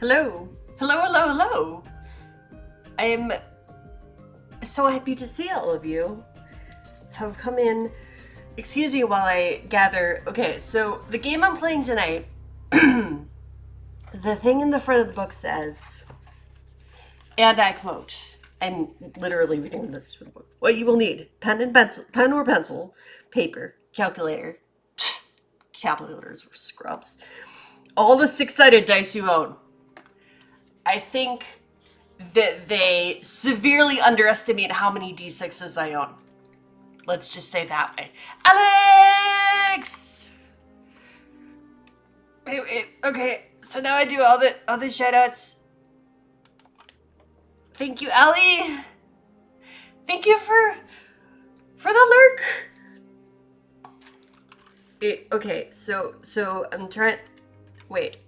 Hello. Hello, hello, hello. I am so happy to see all of you have come in. Excuse me while I gather. Okay, so the game I'm playing tonight, the thing in the front of the book says, and I quote, I'm literally reading this from the book. What you will need: pen or pencil, paper, calculator. Calculators were scrubs. All the six-sided dice you own. I think that they severely underestimate how many d6s I own. Let's just say that way. Alex! Wait, okay, so now I do all the shoutouts. Thank you, Allie. Thank you for the lurk. Okay, so I'm trying. Wait.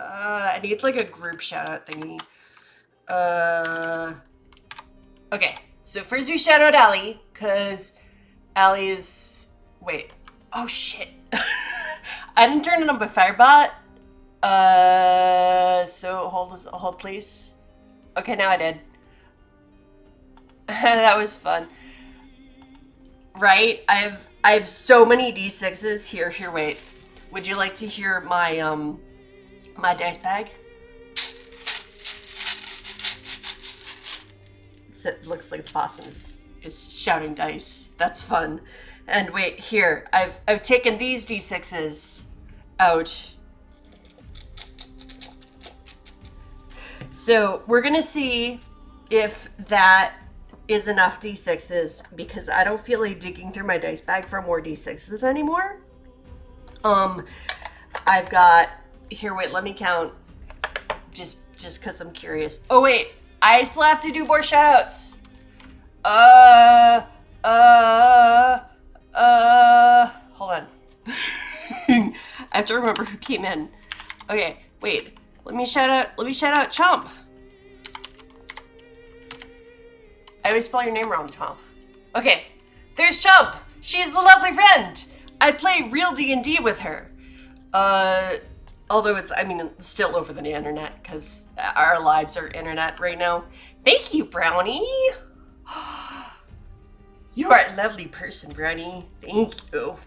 I need like a group shoutout thingy. Okay, so first we shout out Allie, because Allie is. Wait. Oh shit. I didn't turn it on with Firebot. So hold please. Okay, now I did. That was fun. Right? I have so many D6s. Here, wait. Would you like to hear my dice bag? It looks like the boss is shouting dice. That's fun. And wait, here. I've taken these D6s out. So we're gonna see if that is enough D6s, because I don't feel like digging through my dice bag for more D6s anymore. I've got here. Wait, let me count. Just because I'm curious. Oh wait, I still have to do more shoutouts. Hold on. I have to remember who came in. Okay, wait. Let me shout out Chomp. I always spell your name wrong, Chomp. Okay, there's Chomp. She's a lovely friend. I play real D&D with her. Although it's still over the internet, because our lives are internet right now. Thank you, Brownie. You are a lovely person, Brownie. Thank you.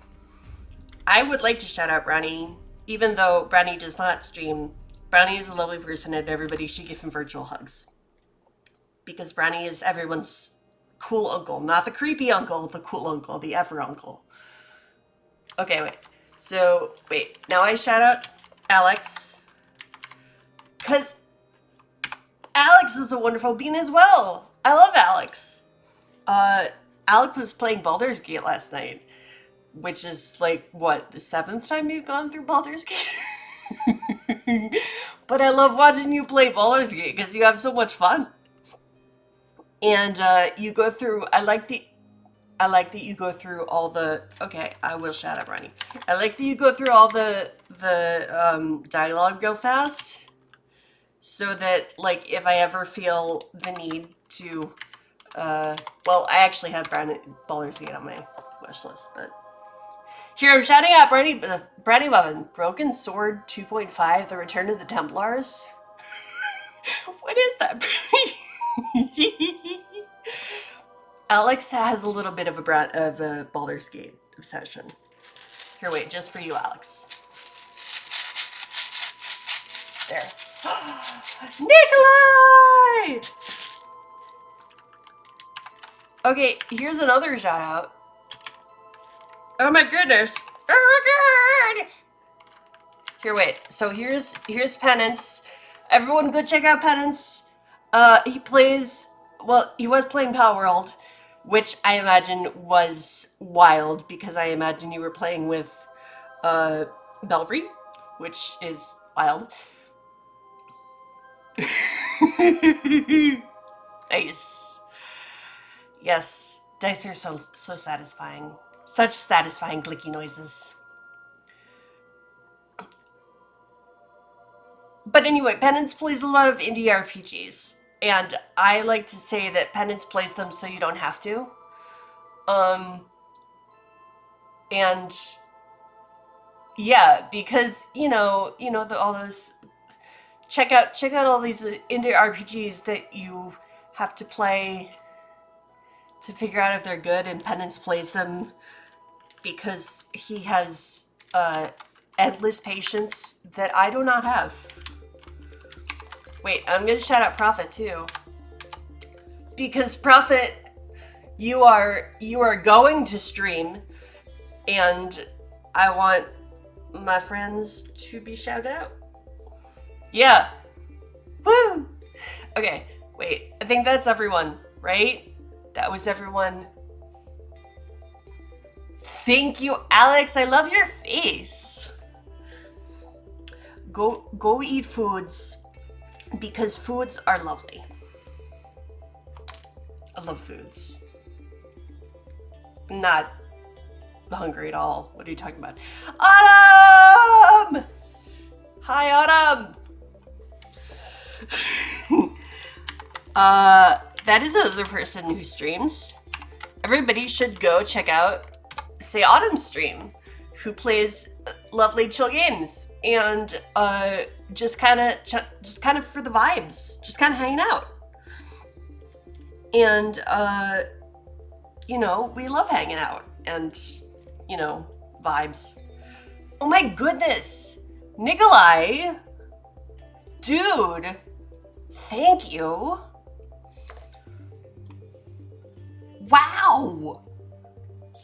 I would like to shout out Brownie, even though Brownie does not stream. Brownie is a lovely person, and everybody should give him virtual hugs. Because Brownie is everyone's cool uncle. Not the creepy uncle, the cool uncle, the ever uncle. Okay, wait. So, wait. Now I shout out Alex. Because Alex is a wonderful being as well. I love Alex. Alex was playing Baldur's Gate last night, which is like, what, the 7th time you've gone through Baldur's Gate? But I love watching you play Baldur's Gate because you have so much fun. And you go through, I like that you go through all the, okay, I will shout out Ronnie. I like that you go through all the dialogue real fast, so that, like, if I ever feel the need to, well, I actually have Baldur's Gate on my wish list, but here I'm shouting out Brady Lovin, Broken Sword 2.5, The Return of the Templars. What is that? Alex has a little bit of a Baldur's Gate obsession. Here, wait, just for you, Alex. There. Nikolai! Okay, here's another shout out. Oh my goodness. Oh my god! Here, wait. So here's Penance. Everyone go check out Penance. He was playing Power World, which I imagine was wild, because I imagine you were playing with Belry, which is wild. Nice. Yes, dice are so satisfying. Such satisfying clicky noises. But anyway, Penance plays a lot of indie RPGs, and I like to say that Penance plays them so you don't have to. And yeah, because all those check out all these indie RPGs that you have to play to figure out if they're good, and Penance plays them because he has endless patience that I do not have. Wait, I'm gonna shout out Prophet too. Because Prophet, you are going to stream, and I want my friends to be shouted out. Yeah. Woo! Okay, wait. I think that's everyone, right? That was everyone. Thank you, Alex. I love your face. Go eat foods, because foods are lovely. I love foods. I'm not hungry at all. What are you talking about? Autumn! Hi, Autumn! That is another person who streams. Everybody should go check out Say Autumn's stream, who plays lovely chill games and just kind of for the vibes, just kind of hanging out. And you know, we love hanging out and, you know, vibes. Oh my goodness, Nikolai, dude, thank you. Wow.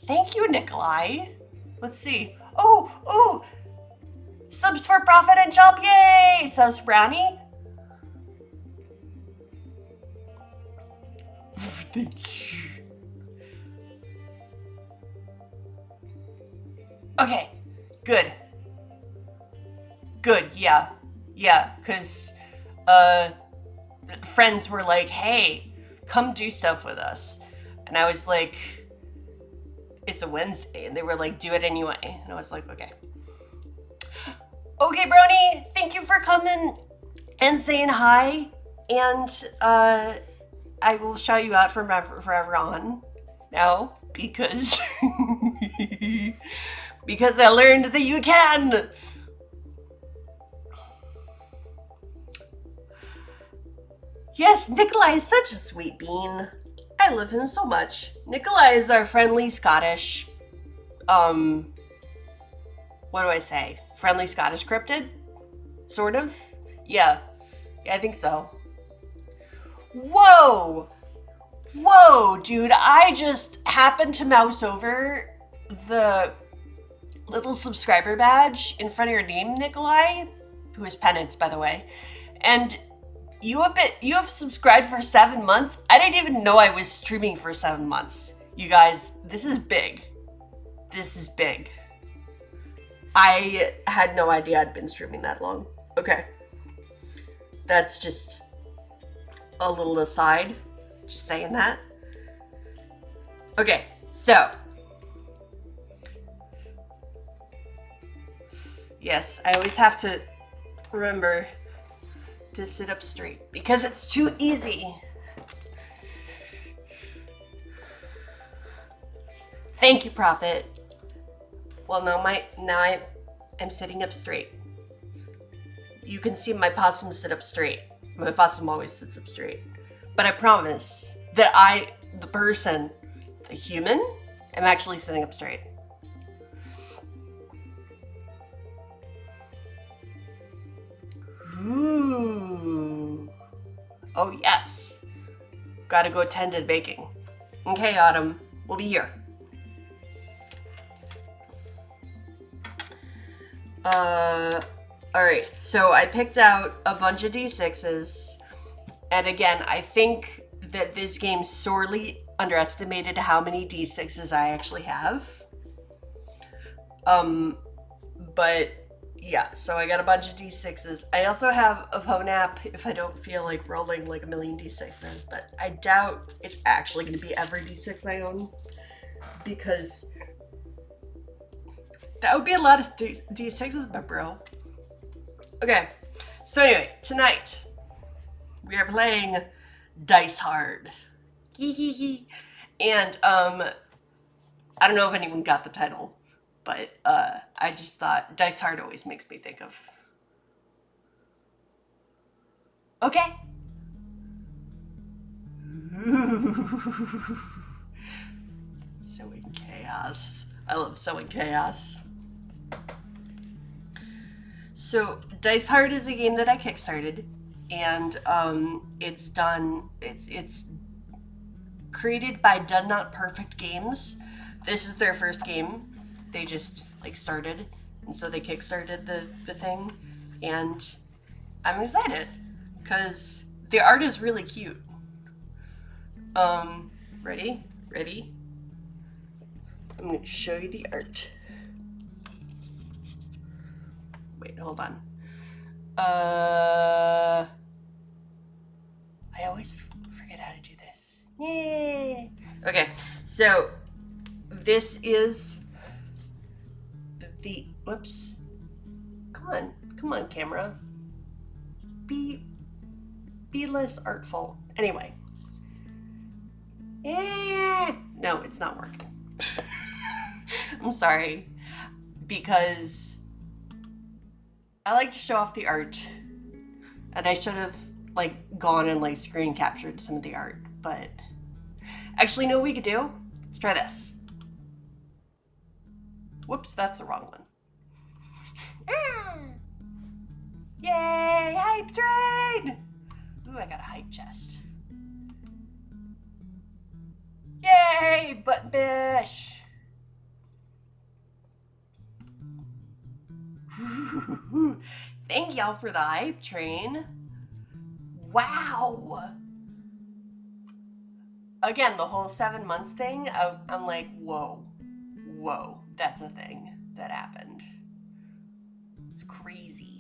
Thank you, Nikolai. Let's see. Oh, subs for Prophet and Jump, yay! Subs Brownie. Thank you. Okay, good, yeah, because friends were like, hey, come do stuff with us. And I was like, it's a Wednesday. And they were like, do it anyway. And I was like, okay. Okay, Brony, thank you for coming and saying hi. And I will shout you out from forever on now, because because I learned that you can. Yes, Nikolai is such a sweet bean. I love him so much. Nikolai is our friendly Scottish, what do I say? Friendly Scottish cryptid? Sort of? Yeah, I think so. Whoa, dude, I just happened to mouse over the little subscriber badge in front of your name, Nikolai, who is Penance, by the way, and you have subscribed for 7 months. I didn't even know I was streaming for 7 months. You guys, this is big. This is big. I had no idea I'd been streaming that long. Okay. That's just a little aside. Just saying that. Okay, so. Yes, I always have to remember to sit up straight because it's too easy. Thank you, Prophet. Well, now I'm sitting up straight. You can see my possum sit up straight. My possum always sits up straight. But I promise that the person, the human, am actually sitting up straight. Ooh. Oh, yes. Gotta go tend to the baking. Okay, Autumn. We'll be here. Alright. So I picked out a bunch of D6s. And again, I think that this game sorely underestimated how many D6s I actually have. But yeah, so I got a bunch of D6s. I also have a phone app if I don't feel like rolling like a million D6s, but I doubt it's actually going to be every D6 I own, because that would be a lot of D6s, my bro. Okay, so anyway, tonight we are playing Dice Hard. And I don't know if anyone got the title, but I just thought Dice Hard always makes me think of Okay. Sowing chaos. I love sowing chaos. So Dice Hard is a game that I kickstarted, and it's created by Done Not Perfect Games. This is their first game. They just like started, and so they kickstarted the thing, and I'm excited because the art is really cute. Ready? I'm going to show you the art. Wait, hold on. I always forget how to do this. Yay! Okay, so this is the, whoops. Come on, camera. Be less artful. Anyway. No, it's not working. I'm sorry. Because I like to show off the art. And I should have like gone and like screen captured some of the art, but actually, you know what we could do? Let's try this. Whoops, that's the wrong one. Yay, hype train! Ooh, I got a hype chest. Yay, button bish! Thank y'all for the hype train. Wow! Again, the whole 7 months thing, I'm like, whoa, that's a thing that happened. It's crazy.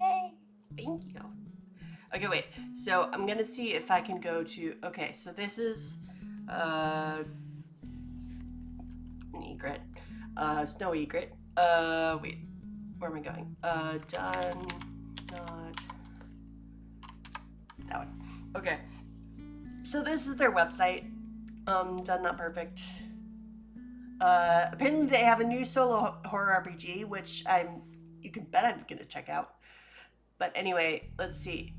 Hey, thank you. Okay, wait. So I'm gonna see if I can go to. Okay, so this is an egret, snow egret. Wait, where am I going? Done not that one. Okay. So this is their website. Done Not Perfect. Apparently they have a new solo horror RPG, which you can bet I'm gonna check out. But anyway, let's see.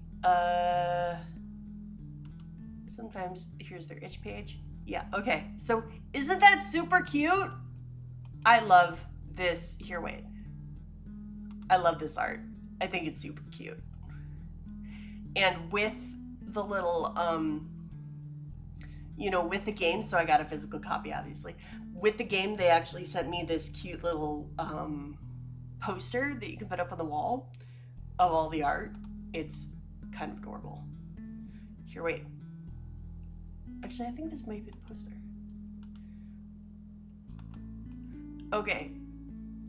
Sometimes here's their itch page. Yeah, okay. So isn't that super cute? I love this. Here, wait. I love this art. I think it's super cute. And with the little, with the game, so I got a physical copy, obviously. With the game, they actually sent me this cute little poster that you can put up on the wall of all the art. It's kind of adorable. Here, wait. Actually, I think this might be the poster. Okay.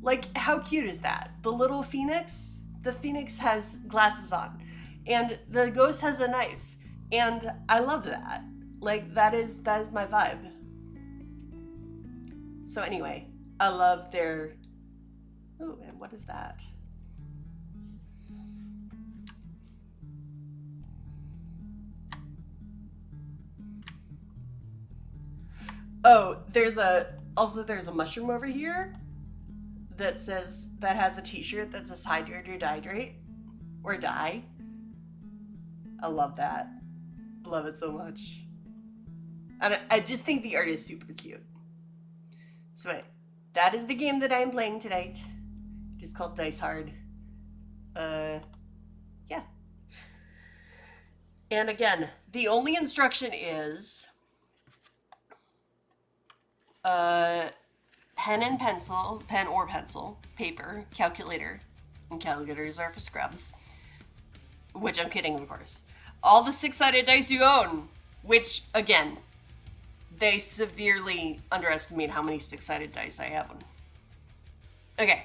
Like, how cute is that? The little phoenix? The phoenix has glasses on. And the ghost has a knife. And I love that. Like, that is my vibe. So anyway, I love their... Oh, and what is that? Oh, there's a mushroom over here that has a t-shirt that says hydrate or dihydrate or die. I love that. Love it so much. And I just think the art is super cute. So anyway, that is the game that I'm playing tonight. It is called Dice Hard. Yeah. And again, the only instruction is pen or pencil, paper, calculator, and calculators are for scrubs. Which I'm kidding, of course. All the 6-sided dice you own, which, again, they severely underestimate how many 6-sided dice I have. Okay.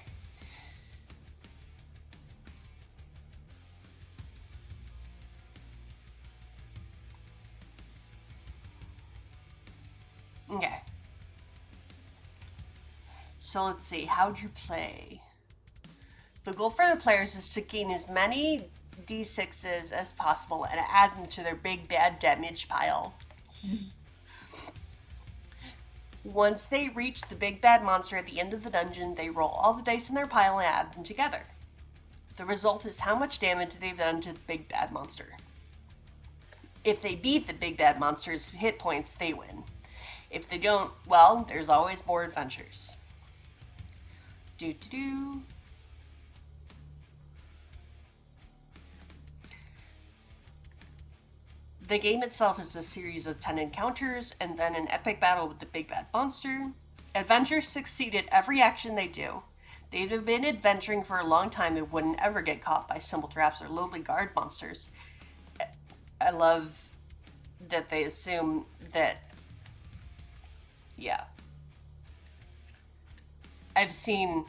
Okay. So let's see, how'd you play? The goal for the players is to gain as many d6s as possible and add them to their big bad damage pile. Once they reach the big bad monster at the end of the dungeon, they roll all the dice in their pile and add them together. The result is how much damage they've done to the big bad monster. If they beat the big bad monster's hit points, they win. If they don't, well, there's always more adventures. Do. The game itself is a series of 10 encounters and then an epic battle with the big bad monster. Adventurers succeed at every action they do. They've been adventuring for a long time and wouldn't ever get caught by simple traps or lowly guard monsters. I love that they assume that, yeah. I've seen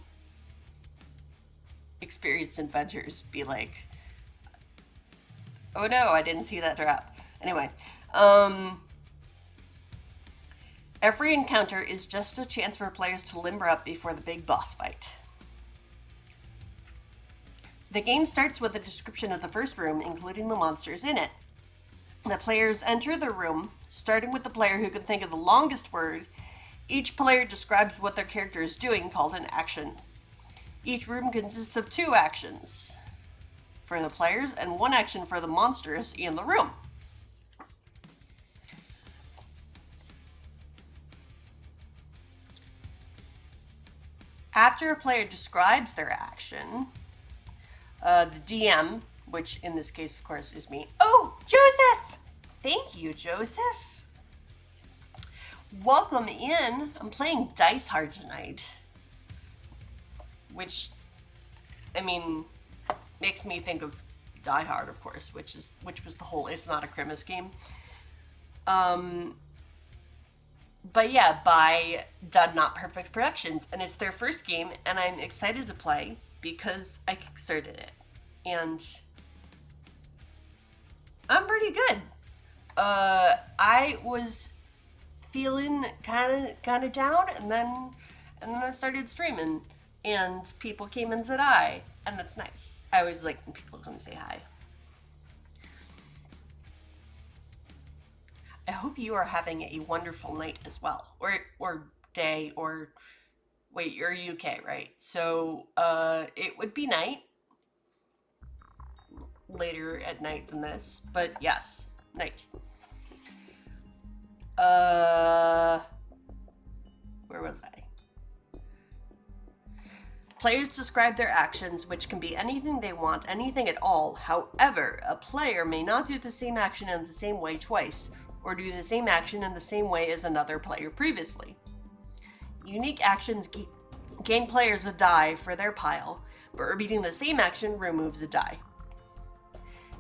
experienced adventurers be like, oh no, I didn't see that trap. Anyway, every encounter is just a chance for players to limber up before the big boss fight. The game starts with a description of the first room, including the monsters in it. The players enter the room, starting with the player who can think of the longest word. Each player describes what their character is doing, called an action. Each room consists of 2 actions for the players and 1 action for the monsters in the room. After a player describes their action, the DM, which in this case, of course, is me. Oh, Joseph! Thank you, Joseph. Welcome in. I'm playing Dice Hard tonight. Which, I mean, makes me think of Die Hard, of course, which was the whole It's Not a Crimmas game. But yeah, by Done Not Perfect Productions, and it's their first game, and I'm excited to play because I kickstarted it, and I'm pretty good. I was feeling kind of down, and then I started streaming, and people came and said hi, and that's nice. I always like when people come and say hi. I hope you are having a wonderful night as well, or day, or wait, you're UK, right? So it would be night, later at night than this, but yes, night. Where was I? Players describe their actions, which can be anything they want, anything at all. However, a player may not do the same action in the same way twice, or do the same action in the same way as another player previously. Unique actions gain players a die for their pile, but repeating the same action removes a die.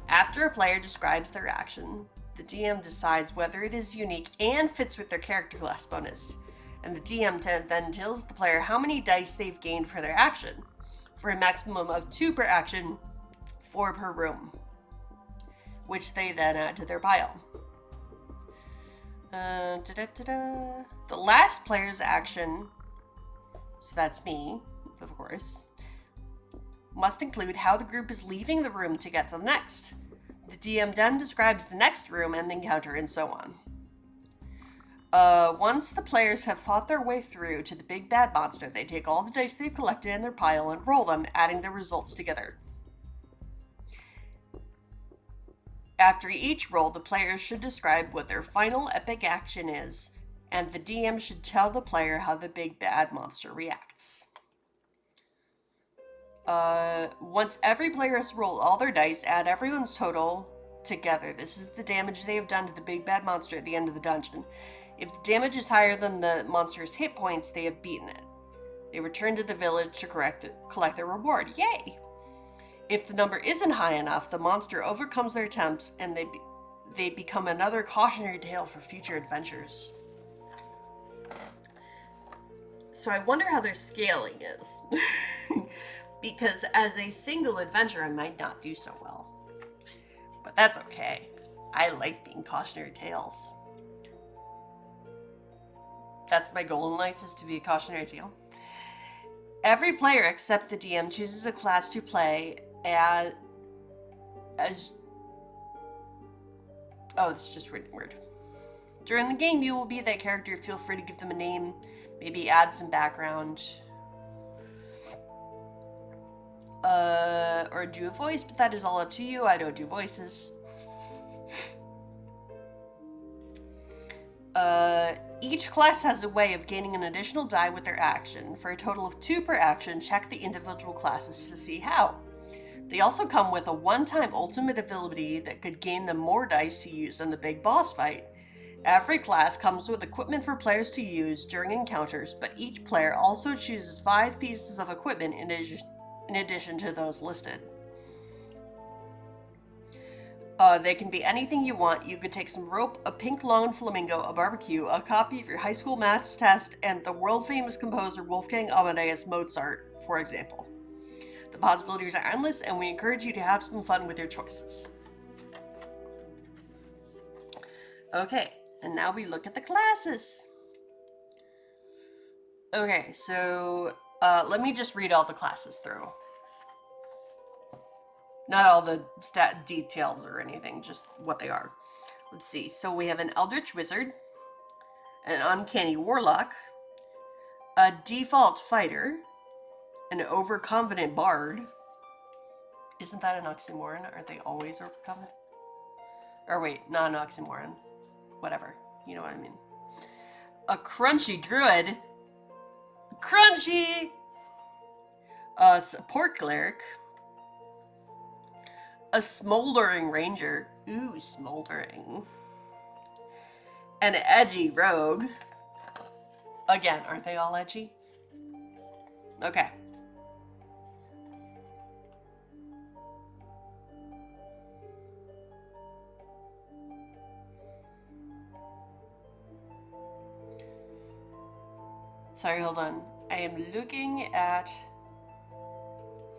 After a player describes their action, the DM decides whether it is unique and fits with their character class bonus, and the DM then tells the player how many dice they've gained for their action, for a maximum of 2 per action, 4 per room, which they then add to their pile. The last player's action, so that's me, of course, must include how the group is leaving the room to get to the next. The DM then describes the next room and the encounter, and so on. Once the players have fought their way through to the big bad monster, they take all the dice they've collected in their pile and roll them, adding the results together. After each roll, the players should describe what their final epic action is, and the DM should tell the player how the big bad monster reacts. Once every player has rolled all their dice, add everyone's total together. This is the damage they have done to the big bad monster at the end of the dungeon. If the damage is higher than the monster's hit points, they have beaten it. They return to the village to collect their reward. Yay! If the number isn't high enough, the monster overcomes their attempts and they become another cautionary tale for future adventures. So I wonder how their scaling is. Because as a single adventure, I might not do so well. But that's okay. I like being cautionary tales. That's my goal in life, is to be a cautionary tale. Every player except the DM chooses a class to play as oh, it's just written weird. During the game, you will be that character. Feel free to give them a name, maybe add some background. Or do a voice, but that is all up to you. I don't do voices. Each class has a way of gaining an additional die with their action. For a total of 2 per action, check the individual classes to see how. They also come with a one-time ultimate ability that could gain them more dice to use in the big boss fight. Every class comes with equipment for players to use during encounters, but each player also chooses 5 pieces of equipment in addition to those listed. They can be anything you want. You could take some rope, a pink lawn flamingo, a barbecue, a copy of your high school maths test, and the world-famous composer Wolfgang Amadeus Mozart, for example. The possibilities are endless, and we encourage you to have some fun with your choices. Okay, and now we look at the classes. Okay, so let me just read all the classes through. Not all the stat details or anything, just what they are. Let's see. So we have an Eldritch Wizard, an Uncanny Warlock, a Default Fighter, an Overconfident Bard. Isn't that an oxymoron? Aren't they always overconfident? Or wait, not an oxymoron. Whatever. You know what I mean. A Crunchy Druid. Crunchy! A Support Cleric. A Smoldering Ranger. Ooh, smoldering. An Edgy Rogue. Again, aren't they all edgy? Okay. Sorry, hold on. I am looking at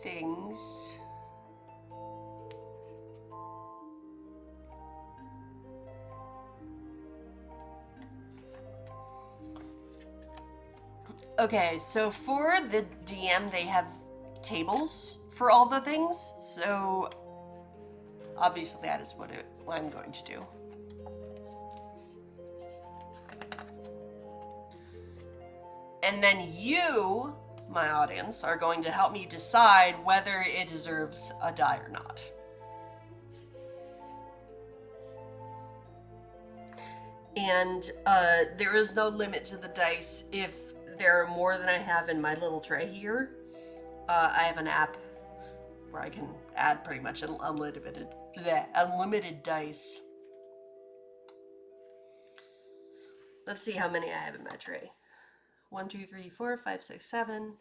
things. Okay, so for the DM, they have tables for all the things. So obviously that is what I'm going to do. And then you, my audience, are going to help me decide whether it deserves a die or not. And there is no limit to the dice. If there are more than I have in my little tray here, I have an app where I can add pretty much unlimited dice. Let's see how many I have in my tray. 1, 2, 3, 4, 5, 6, 7,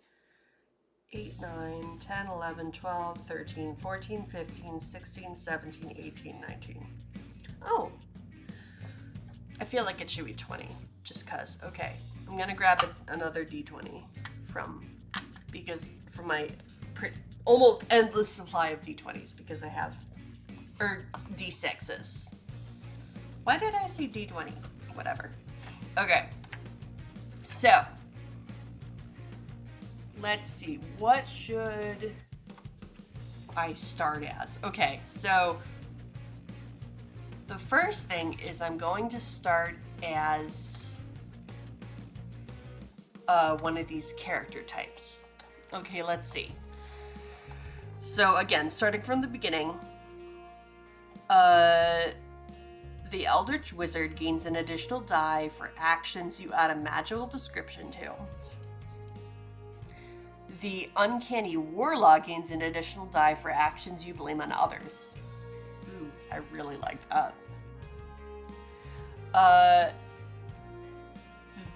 8, 9, 10, 11, 12, 13, 14, 15, 16, 17, 18, 19. Oh, I feel like it should be 20, just cause. Okay, I'm gonna grab another D20 from my almost endless supply of D20s because I have, or D6s. Why did I say D20? Whatever. Okay, so let's see, what should I start as? Okay, so the first thing is I'm going to start as one of these character types. Okay, let's see. So again, starting from the beginning, the Eldritch Wizard gains an additional die for actions you add a magical description to. The Uncanny Warlock gains an additional die for actions you blame on others. Ooh, I really like that.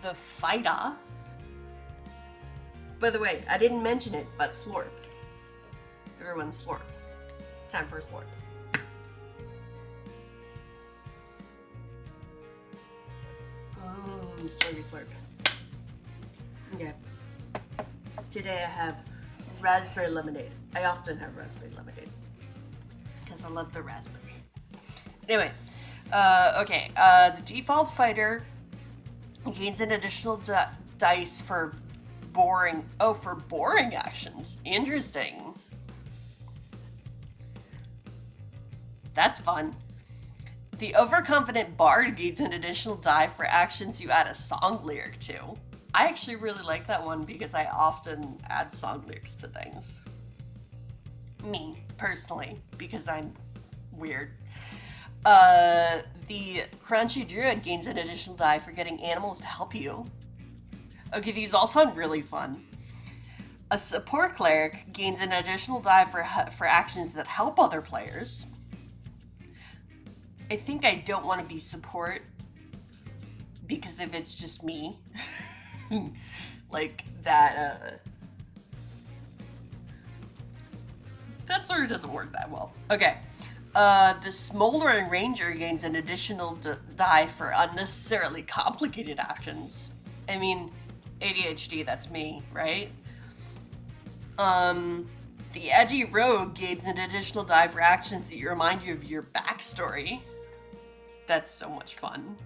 The Fighter. By the way, I didn't mention it, but Slorp. Everyone slorp. Time for a slorp. Slurpy slurp. Okay. Today I have raspberry lemonade. I often have raspberry lemonade because I love the raspberry. Anyway, okay. The Default Fighter gains an additional dice for boring. Oh, for boring actions. Interesting. That's fun. The Overconfident Bard gains an additional die for actions you add a song lyric to. I actually really like that one because I often add song lyrics to things. me, personally, because I'm weird. The Crunchy Druid gains an additional die for getting animals to help you. Okay, these all sound really fun. A Support Cleric gains an additional die for actions that help other players. I think I don't want to be support, because if it's just me, like that sort of doesn't work that well. Okay. The Smoldering Ranger gains an additional die for unnecessarily complicated actions. I mean, ADHD, that's me, right? The Edgy Rogue gains an additional die for actions that remind you of your backstory. That's so much fun.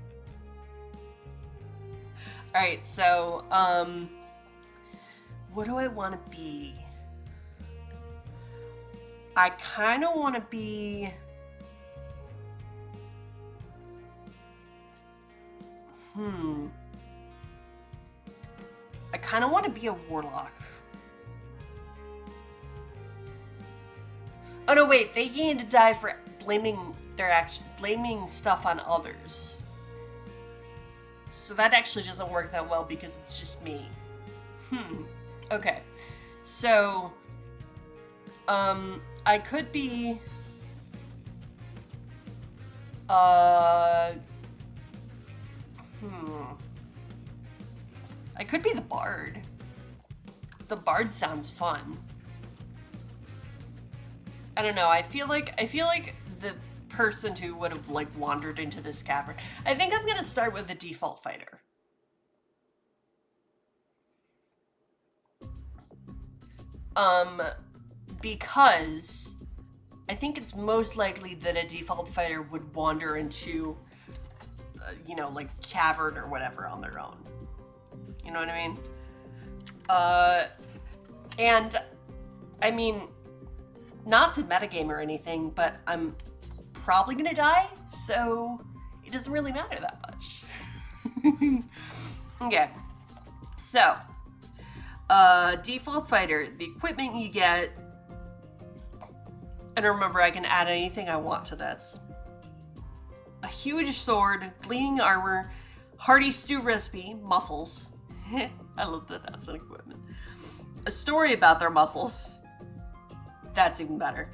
Alright, so, what do I want to be? I kind of want to be... I kind of want to be a warlock. Oh no, wait, they gained a die for blaming stuff on others. So that actually doesn't work that well because it's just me. Okay. So, I could be, I could be the Bard. The Bard sounds fun. I don't know, I feel like the person who would have, like, wandered into this cavern. I think I'm gonna start with the default fighter. Because I think it's most likely that a default fighter would wander into, you know, like, cavern or whatever on their own. You know what I mean? And, I mean, not to metagame or anything, but I'm probably gonna die, so it doesn't really matter that much. Okay, so, default fighter, the equipment you get, and remember I can add anything I want to this. A huge sword, gleaming armor, hearty stew recipe, muscles. I love that that's an equipment. A story about their muscles. That's even better.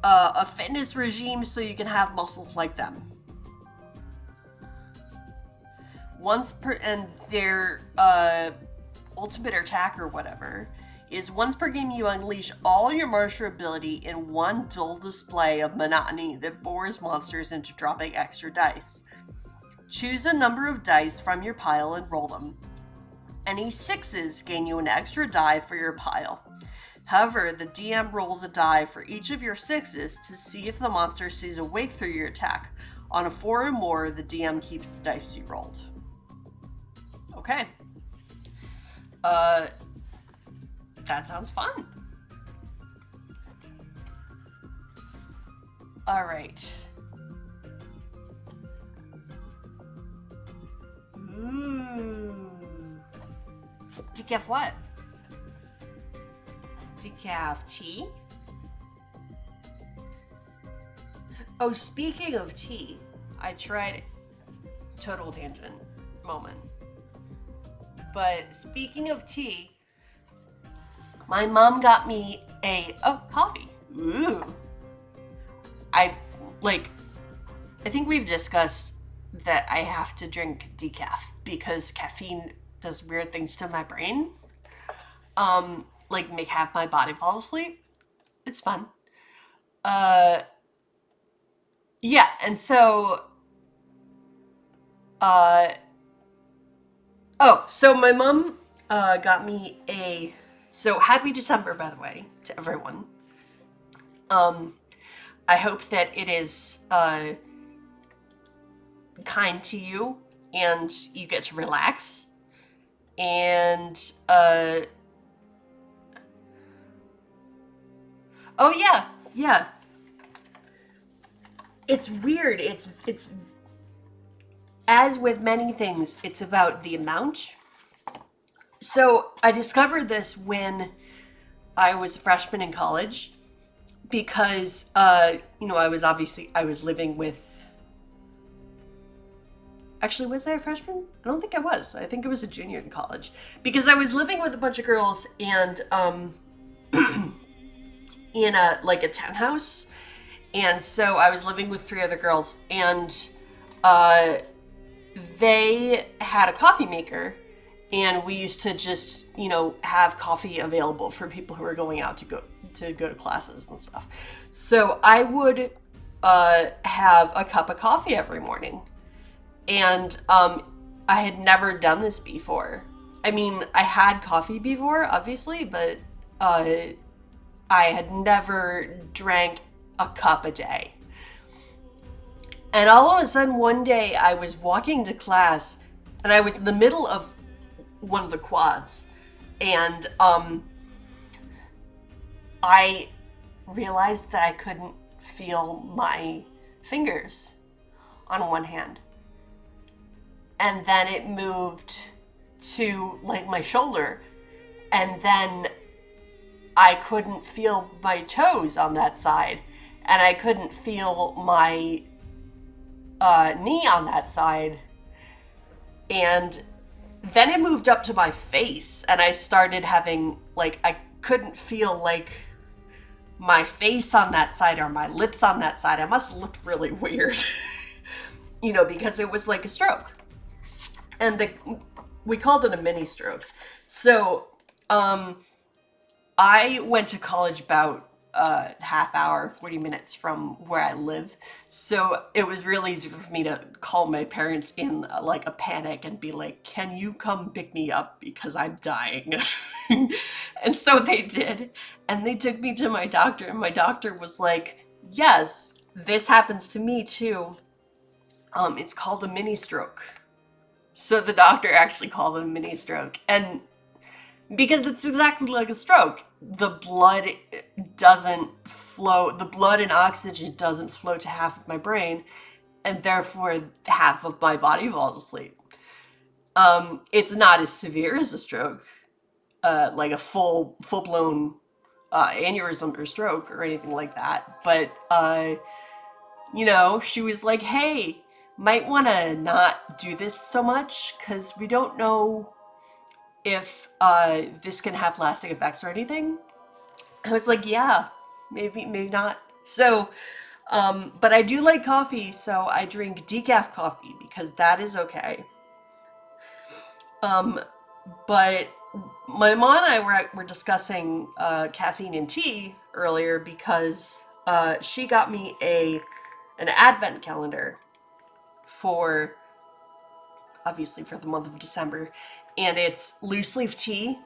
A fitness regime so you can have muscles like them. And their ultimate attack or whatever is once per game you unleash all your martial ability in one dull display of monotony that bores monsters into dropping extra dice. Choose a number of dice from your pile and roll them. Any 6s gain you an extra die for your pile. However, the DM rolls a die for each of your 6s to see if the monster stays awake through your attack. On a 4 or more, the DM keeps the dice you rolled. Okay. That sounds fun. All right. Ooh. Decaf what? Decaf tea? Oh, speaking of tea, I tried total tangent moment. But speaking of tea, my mom got me coffee. Ooh. I think we've discussed that I have to drink decaf because caffeine does weird things to my brain. Like make half my body fall asleep. It's fun. Yeah, and so so my mom got me so happy December, by the way, to everyone. I hope that it is kind to you and you get to relax. And oh yeah. It's weird. It's as with many things, it's about the amount. So I discovered this when I was a freshman in college. because, you know, I was living with, actually, was I a freshman? I don't think I was. I think I was a junior in college. Because I was living with a bunch of girls and, in a townhouse. And so I was living with 3 other girls, and, they had a coffee maker, and we used to just, you know, have coffee available for people who were going out to go to classes and stuff. So I would have a cup of coffee every morning, and I had never done this before. I mean, I had coffee before, obviously, but I had never drank a cup a day. And all of a sudden, one day, I was walking to class, and I was in the middle of one of the quads, and I realized that I couldn't feel my fingers on one hand. And then it moved to, like, my shoulder, and then I couldn't feel my toes on that side, and I couldn't feel my knee on that side, and then it moved up to my face, and I started having, like, I couldn't feel, like, my face on that side or my lips on that side. I must have looked really weird, you know, because it was like a stroke, and we called it a mini stroke. So I went to college about half hour, 40 minutes from where I live. So it was real easy for me to call my parents in like a panic and be like, can you come pick me up because I'm dying? And so they did. And they took me to my doctor, and my doctor was like, yes, this happens to me too. It's called a mini stroke. So the doctor actually called it a mini stroke. And because it's exactly like a stroke. The blood doesn't flow, the blood and oxygen doesn't flow to half of my brain, and therefore half of my body falls asleep. It's not as severe as a stroke, like a full-blown aneurysm or stroke or anything like that. But, you know, she was like, hey, might want to not do this so much, because we don't know if this can have lasting effects or anything. I was like, yeah, maybe not. So, but I do like coffee, so I drink decaf coffee because that is okay. But my mom and I were discussing caffeine in tea earlier because she got me an advent calendar for, obviously, for the month of December, and it's loose leaf tea,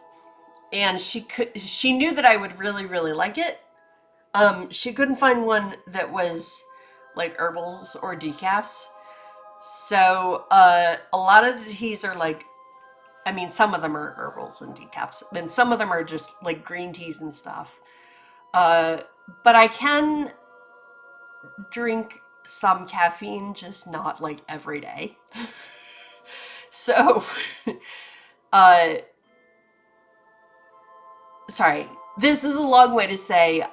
and she knew that I would really, really like it. She couldn't find one that was like herbals or decafs. So a lot of the teas are like, I mean, some of them are herbals and decafs, and some of them are just like green teas and stuff. But I can drink some caffeine, just not like every day. So, sorry, this is a long way to say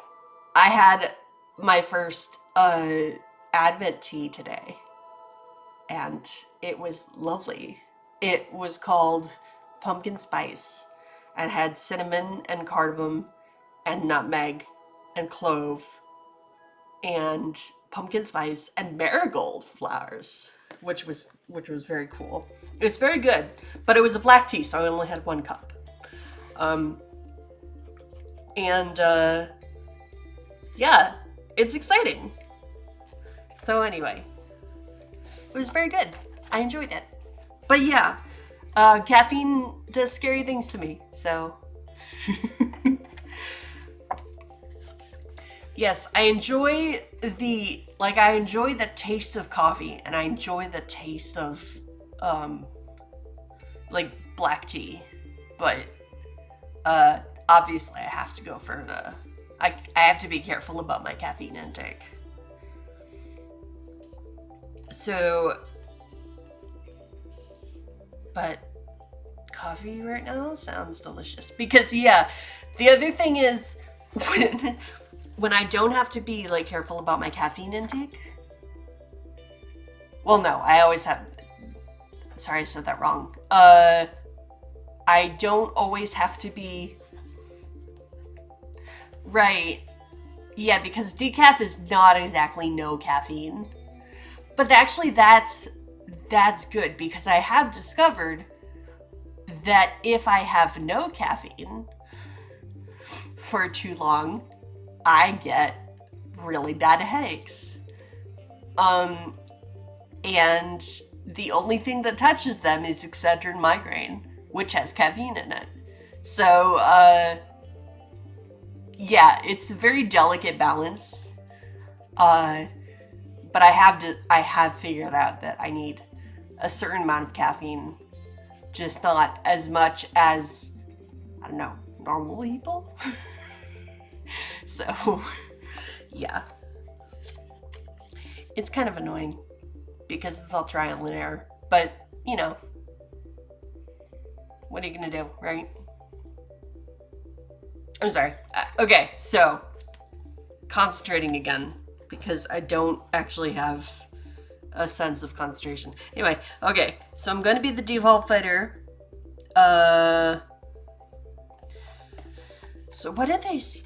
I had my first Advent tea today, and it was lovely. It was called pumpkin spice and had cinnamon and cardamom and nutmeg and clove and pumpkin spice and marigold flowers, which was very cool. It was very good, but it was a black tea, so I only had 1 cup. Yeah, it's exciting. So anyway, it was very good. I enjoyed it. But yeah, caffeine does scary things to me, so. Yes, I enjoy the taste of coffee, and I enjoy the taste of, like, black tea. But, obviously I have to go for I have to be careful about my caffeine intake. So, but coffee right now sounds delicious. Because, yeah, the other thing is, when I don't have to be like careful about my caffeine intake. Well, no, I always have. Sorry, I said that wrong. I don't always have to be. Right. Yeah, because decaf is not exactly no caffeine. But actually, that's good because I have discovered that if I have no caffeine for too long, I get really bad headaches. And the only thing that touches them is Excedrin migraine, which has caffeine in it. So, yeah, it's a very delicate balance. But I have figured out that I need a certain amount of caffeine, just not as much as, I don't know, normal people. So, yeah. It's kind of annoying because it's all trial and error, but, you know, what are you gonna do, right? I'm sorry. Okay, so, concentrating again, because I don't actually have a sense of concentration. Anyway, okay, so I'm gonna be the default fighter. So what did they say?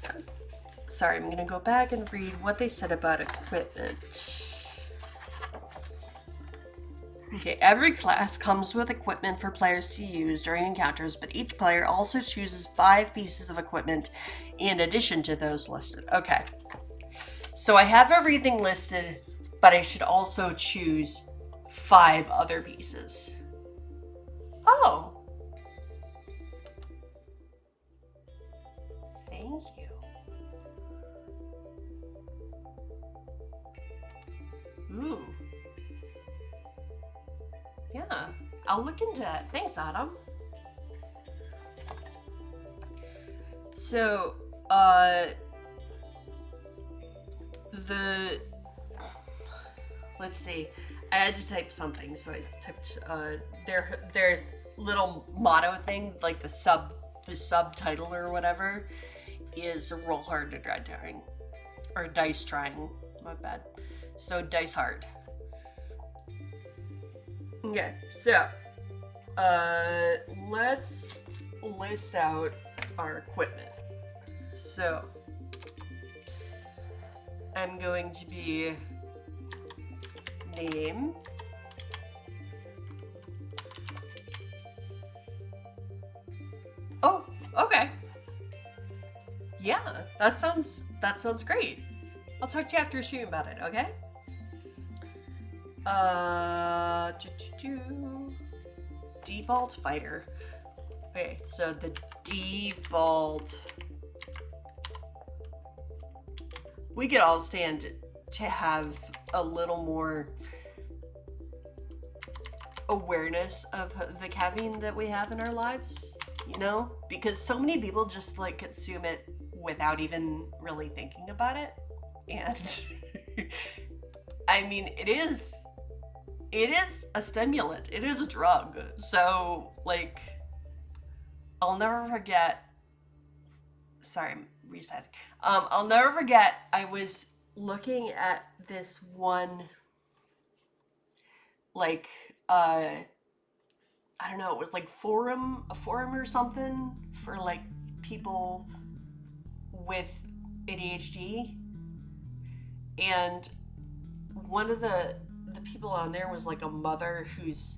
Sorry, I'm gonna go back and read what they said about equipment. Okay, every class comes with equipment for players to use during encounters, but each player also chooses 5 pieces of equipment in addition to those listed. Okay. So I have everything listed, but I should also choose 5 other pieces. Oh. Thank you. Ooh. Yeah, I'll look into that. Thanks, Adam. So, let's see. I had to type something, so I typed their little motto thing, like the subtitle or whatever, is roll hard to die trying, or dice trying. My bad. So dice hard. Okay, so let's list out our equipment. So I'm going to be name, oh, okay, yeah, that sounds great. I'll talk to you after stream about it, okay? Default fighter. Okay, so the default, we could all stand to have a little more awareness of the caffeine that we have in our lives, you know? Because so many people just like consume it without even really thinking about it. And I mean, it is a stimulant. It is a drug. So, like, I'll never forget. Sorry, I'm resizing. I'll never forget. I was looking at this one, like, I don't know. It was like a forum or something for like people with ADHD, and one of the people on there was like a mother whose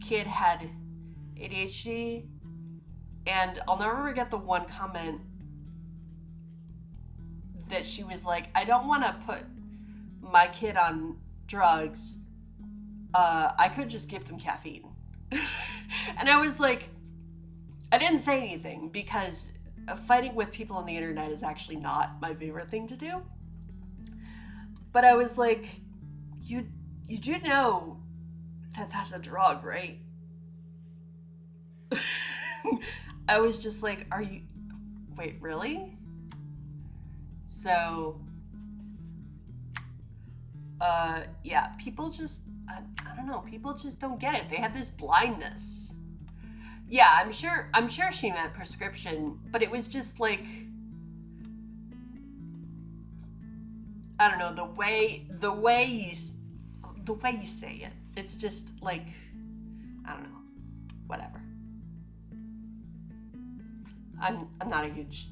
kid had ADHD, and I'll never forget the one comment that she was like, I don't want to put my kid on drugs. I could just give them caffeine. And I was like, I didn't say anything because fighting with people on the internet is actually not my favorite thing to do. But I was like, you do know that that's a drug, right? I was just like, wait, really? So, yeah, people just, I don't know, people just don't get it. They have this blindness. Yeah, I'm sure she meant prescription, but it was just like, I don't know, the way you say it. It's just like, I don't know, whatever. I'm not a huge.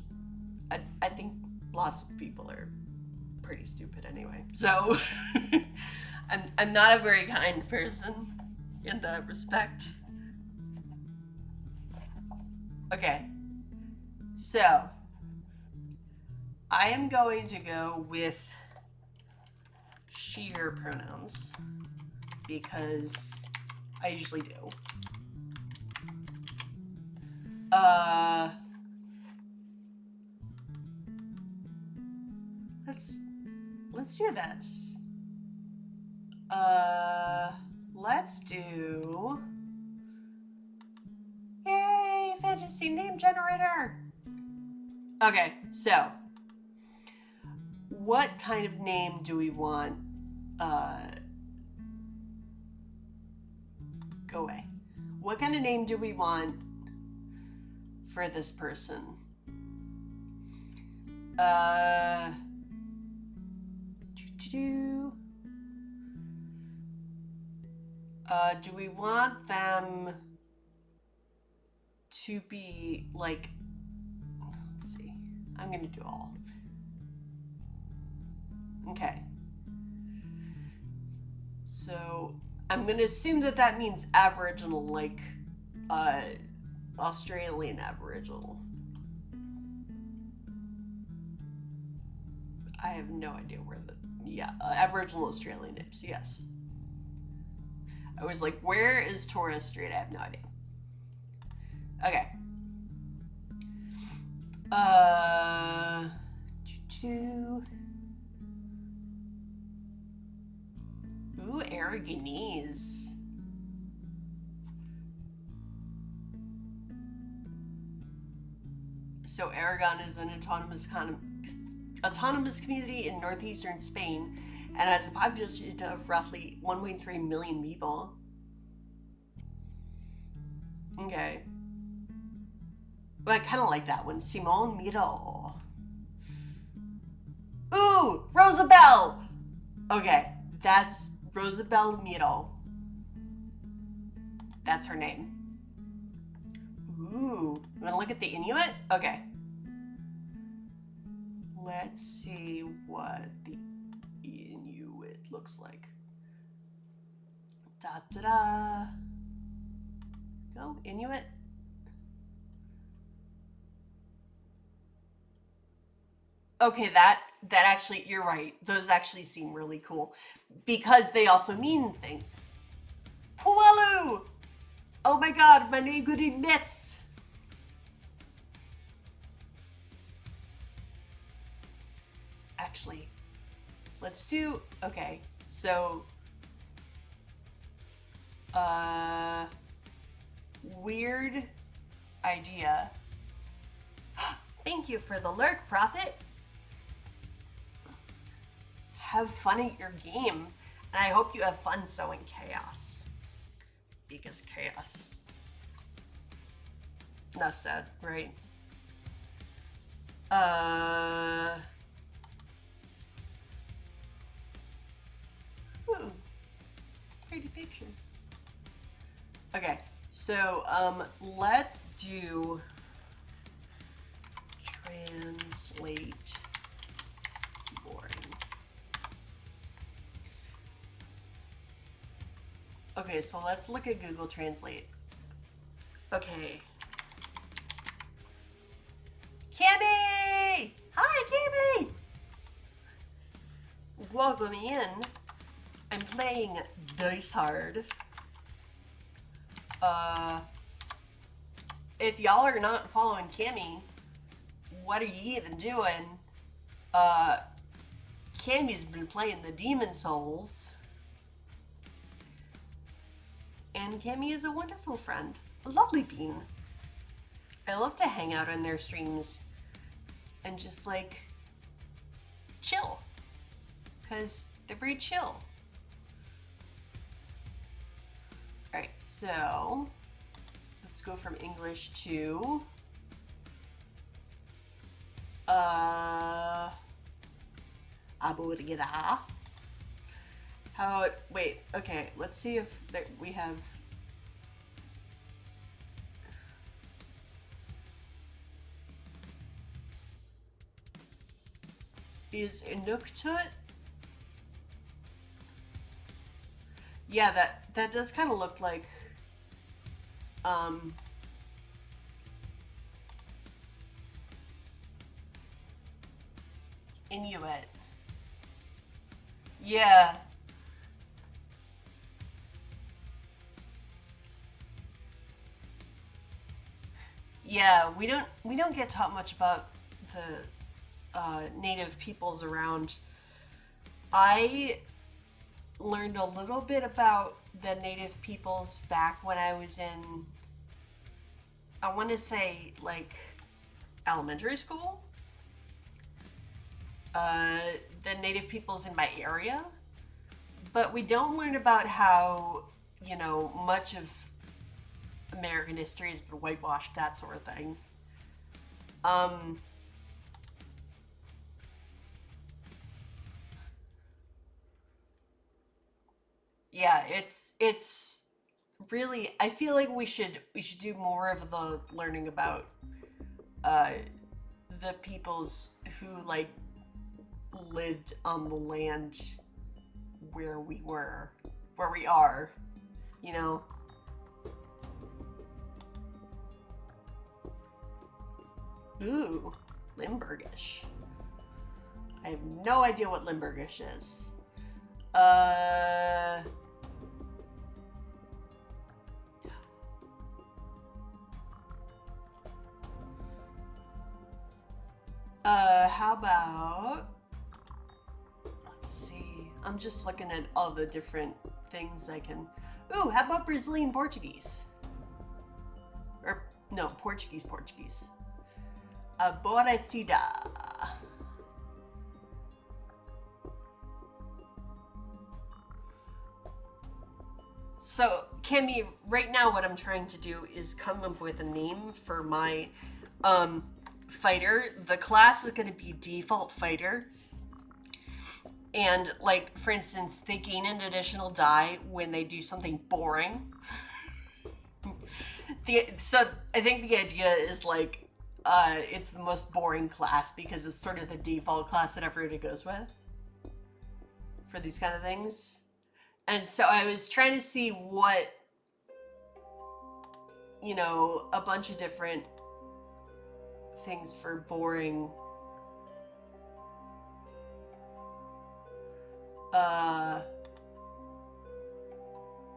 I think lots of people are pretty stupid anyway. So I'm not a very kind person in that respect. Okay. So I am going to go with she, her pronouns because I usually do. Let's do this. Let's do. Yay, fantasy name generator. Okay, so what kind of name do we want? Go away. What kind of name do we want for this person? Do we want them to be like, let's see, I'm gonna do all. Okay. So I'm gonna assume that means Aboriginal, like Australian Aboriginal. I have no idea where Aboriginal Australian names, yes. I was like, where is Torres Strait? I have no idea. Okay. Ooh, Aragonese. So Aragon is an autonomous community in northeastern Spain and has a population of roughly 1.3 million people. Okay. But I kind of like that one. Simone Miro. Ooh, Rosabelle! Okay, that's Rosabelle Miro. That's her name. Ooh, you wanna look at the Inuit? Okay. Let's see what the Inuit looks like. Da-da-da. Go, Inuit. Okay, that actually, you're right. Those actually seem really cool. Because they also mean things. Pualu! Oh my god, my name goody mitts! Actually, let's do, okay, so, weird idea. Thank you for the lurk, Prophet. Have fun at your game, and I hope you have fun sowing chaos. Because chaos. Enough said, right? Ooh, pretty picture. Okay, so let's do translate boring. Okay, so let's look at Google Translate. Okay. Cammy! Hi, Cammy! Welcome in. I'm playing Dice Hard. If y'all are not following Cammy, what are you even doing? Cammy's been playing the Demon Souls. And Cammy is a wonderful friend. A lovely bean. I love to hang out on their streams and just like chill. Because they're very chill. Alright, so let's go from English to Aburira. How, wait, okay, let's see if we have... Is Inuktitut? Yeah, that does kind of look like, Inuit. Yeah. Yeah, we don't get taught much about the native peoples around. I learned a little bit about the native peoples back when I was in, I want to say, like, elementary school. The native peoples in my area. But we don't learn about how, you know, much of American history has been whitewashed, that sort of thing. Um, yeah, it's really, I feel like we should do more of the learning about uh the peoples who like lived on the land where we are, you know. Ooh, Limburgish. I have no idea what Limburgish is. Uh how about, let's see. I'm just looking at all the different things I can. Ooh, how about Brazilian Portuguese? Or no, Portuguese. Borecida. So, Kimmy, right now what I'm trying to do is come up with a name for my fighter. The class is going to be default fighter. And, like, for instance, they gain an additional die when they do something boring. So, I think the idea is, like, it's the most boring class because it's sort of the default class that everybody goes with for these kind of things. And so I was trying to see what, you know, a bunch of different things for boring.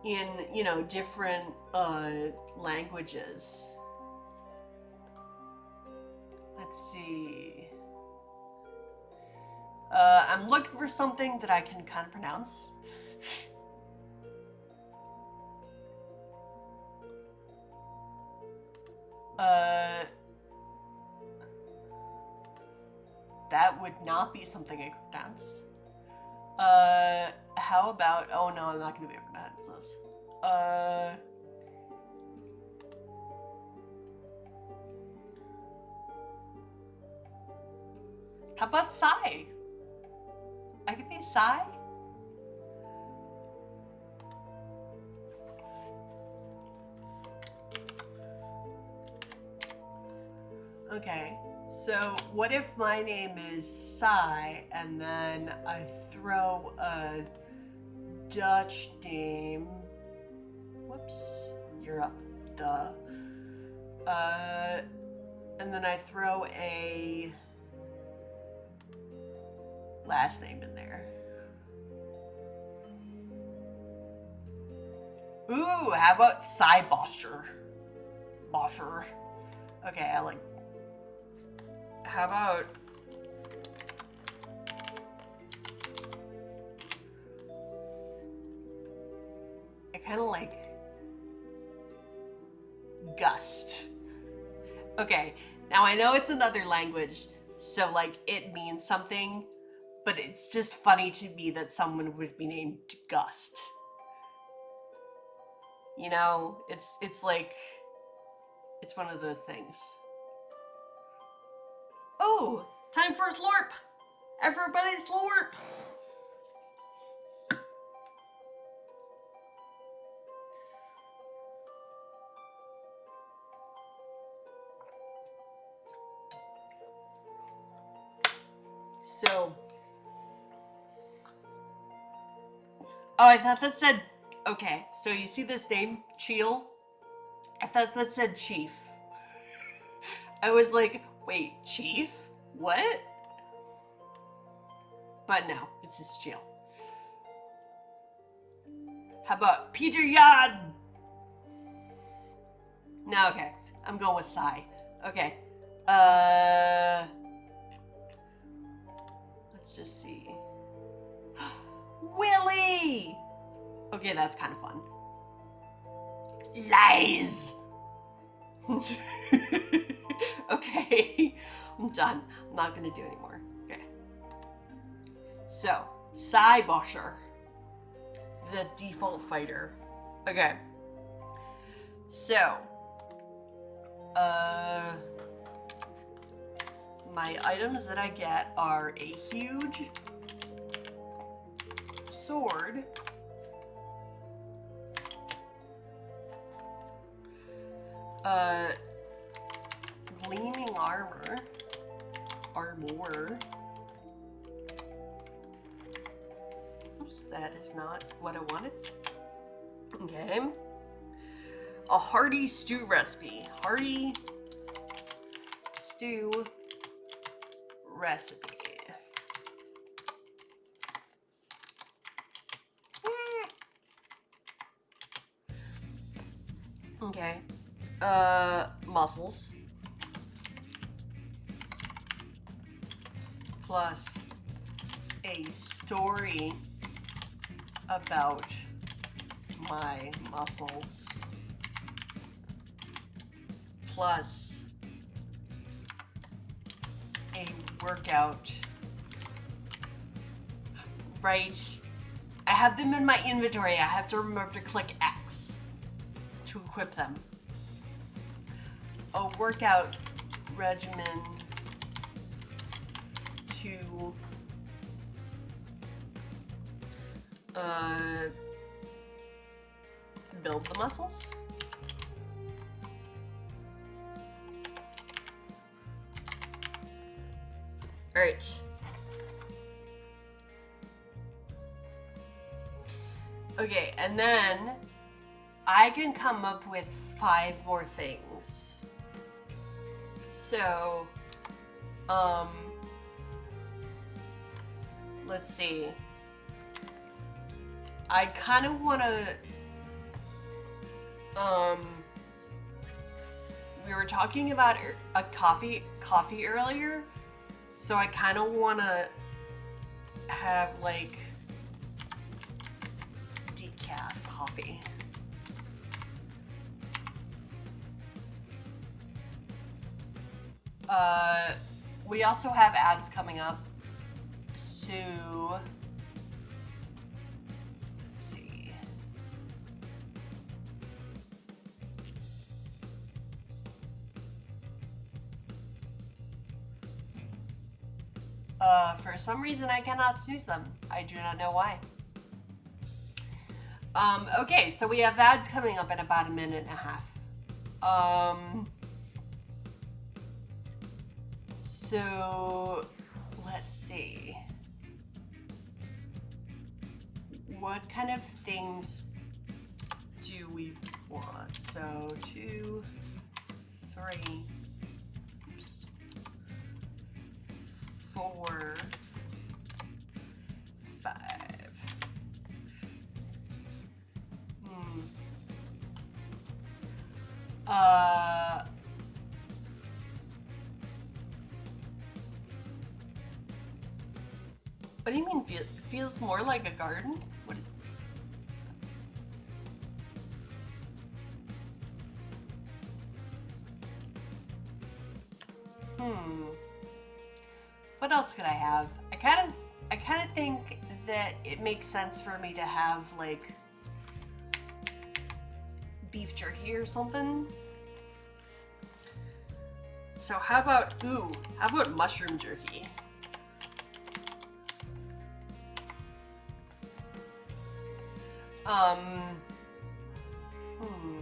In, you know, different languages. Let's see. I'm looking for something that I can kind of pronounce. That would not be something I could pronounce. How about, oh no, I'm not gonna be able to pronounce this. How about Psy? I could be Psy? Okay, so what if my name is Psy and then I throw a Dutch name? Whoops, Europe, duh. And then I throw a last name in there. Ooh, how about Psy Boscher? Okay, I like. How about I kind of like Gust. Okay, now I know it's another language, so like it means something, but it's just funny to me that someone would be named Gust. You know, it's like it's one of those things. Oh, time for a slurp. Everybody slower. So, oh, I thought that said, okay, so you see this name, Cheel? I thought that said Chief. I was like, wait, Chief? What? But no, it's just Cheel. How about Peter Yad? No, okay, I'm going with Psy. Okay, let's just see. Willie! Okay, that's kind of fun. Lies! Okay, I'm done. I'm not gonna do anymore. Okay. So, Cybosher, the default fighter. Okay. So, my items that I get are a huge sword, gleaming armor, oops, that is not what I wanted. Okay, a hearty stew recipe, Okay. Muscles. Plus a story about my muscles. Plus a workout. Right. I have them in my inventory. I have to remember to click X to equip them. A workout regimen to build the muscles. All right. Okay, and then I can come up with 5 more things. So, let's see. I kind of want to, we were talking about a coffee earlier, so I kind of want to have like decaf coffee. We also have ads coming up, so let's see. For some reason I cannot snooze them. I do not know why. Okay, so we have ads coming up in about a minute and a half. So let's see. What kind of things do we want? So 2, 3, 4, 5. What do you mean feels more like a garden? What? What else could I have? I kind of think that it makes sense for me to have like beef jerky or something. So how about mushroom jerky? Um, hmm.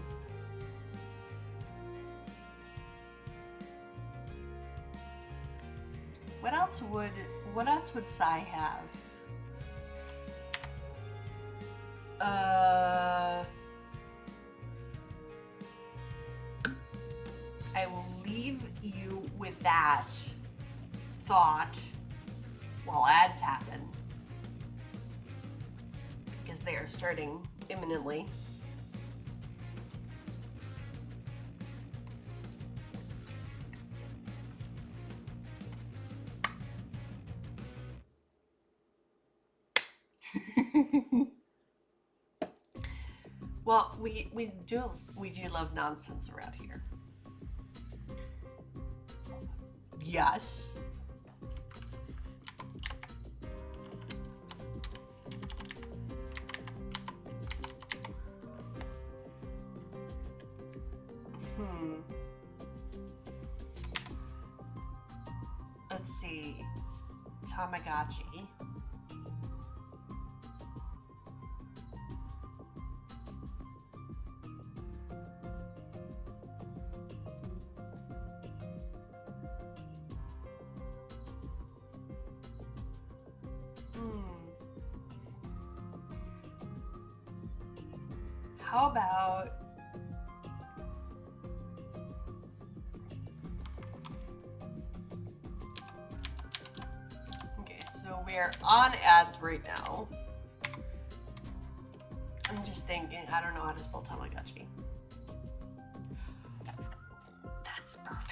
What else would Sai have? Uh, I will leave you with that thought while ads happen, because they are starting imminently. Well, we do love nonsense around here. Yes. Let's see. Tamagotchi. How about okay, so we're on ads right now. I'm just thinking, I don't know how to spell Tamagotchi. That's perfect.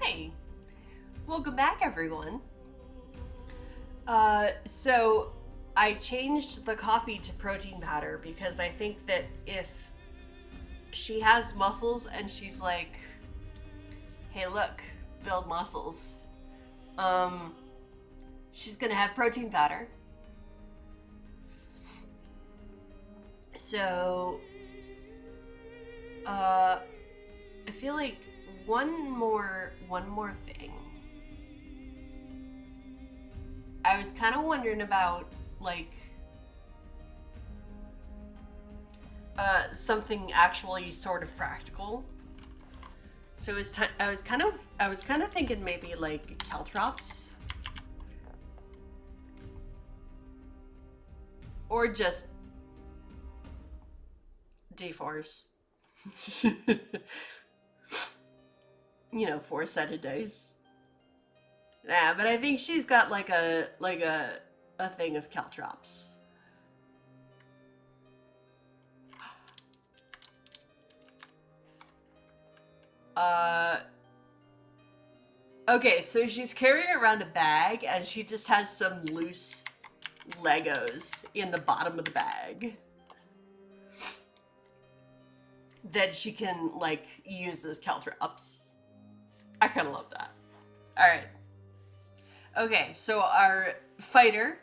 Hi. Welcome back, everyone. So I changed the coffee to protein powder because I think that if she has muscles and she's like, hey, look, build muscles, she's gonna have protein powder. So, feel like one more thing. I was kind of wondering about, like, something actually sort of practical. So I was kind of thinking maybe like caltrops, or just D4s. You know, 4-sided dice. Yeah, but I think she's got like a thing of caltrops. Okay, so she's carrying around a bag and she just has some loose Legos in the bottom of the bag that she can, like, use as caltrops. I kind of love that. All right. Okay, so our fighter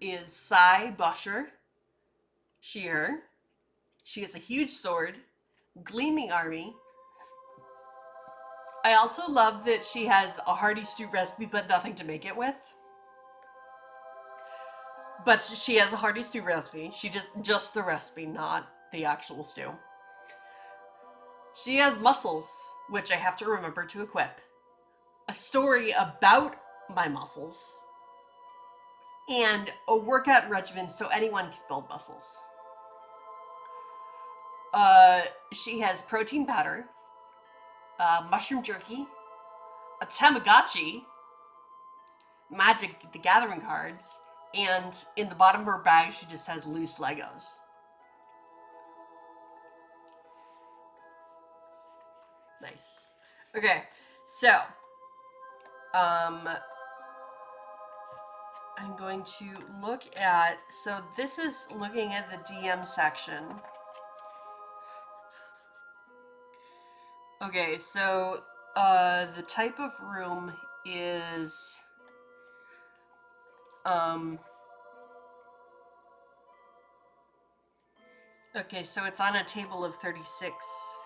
is Cy Busher. She/her. She has a huge sword, gleaming army. I also love that she has a hearty stew recipe, but nothing to make it with. But she has a hearty stew recipe. She just the recipe, not the actual stew. She has muscles, which I have to remember to equip. A story about my muscles. And a workout regimen so anyone can build muscles. She has protein powder, mushroom jerky, a Tamagotchi, Magic the Gathering cards, and in the bottom of her bag she just has loose Legos. Nice. Okay, so I'm going to look at, so this is looking at the DM section. Okay, so the type of room is okay, so it's on a table of 36.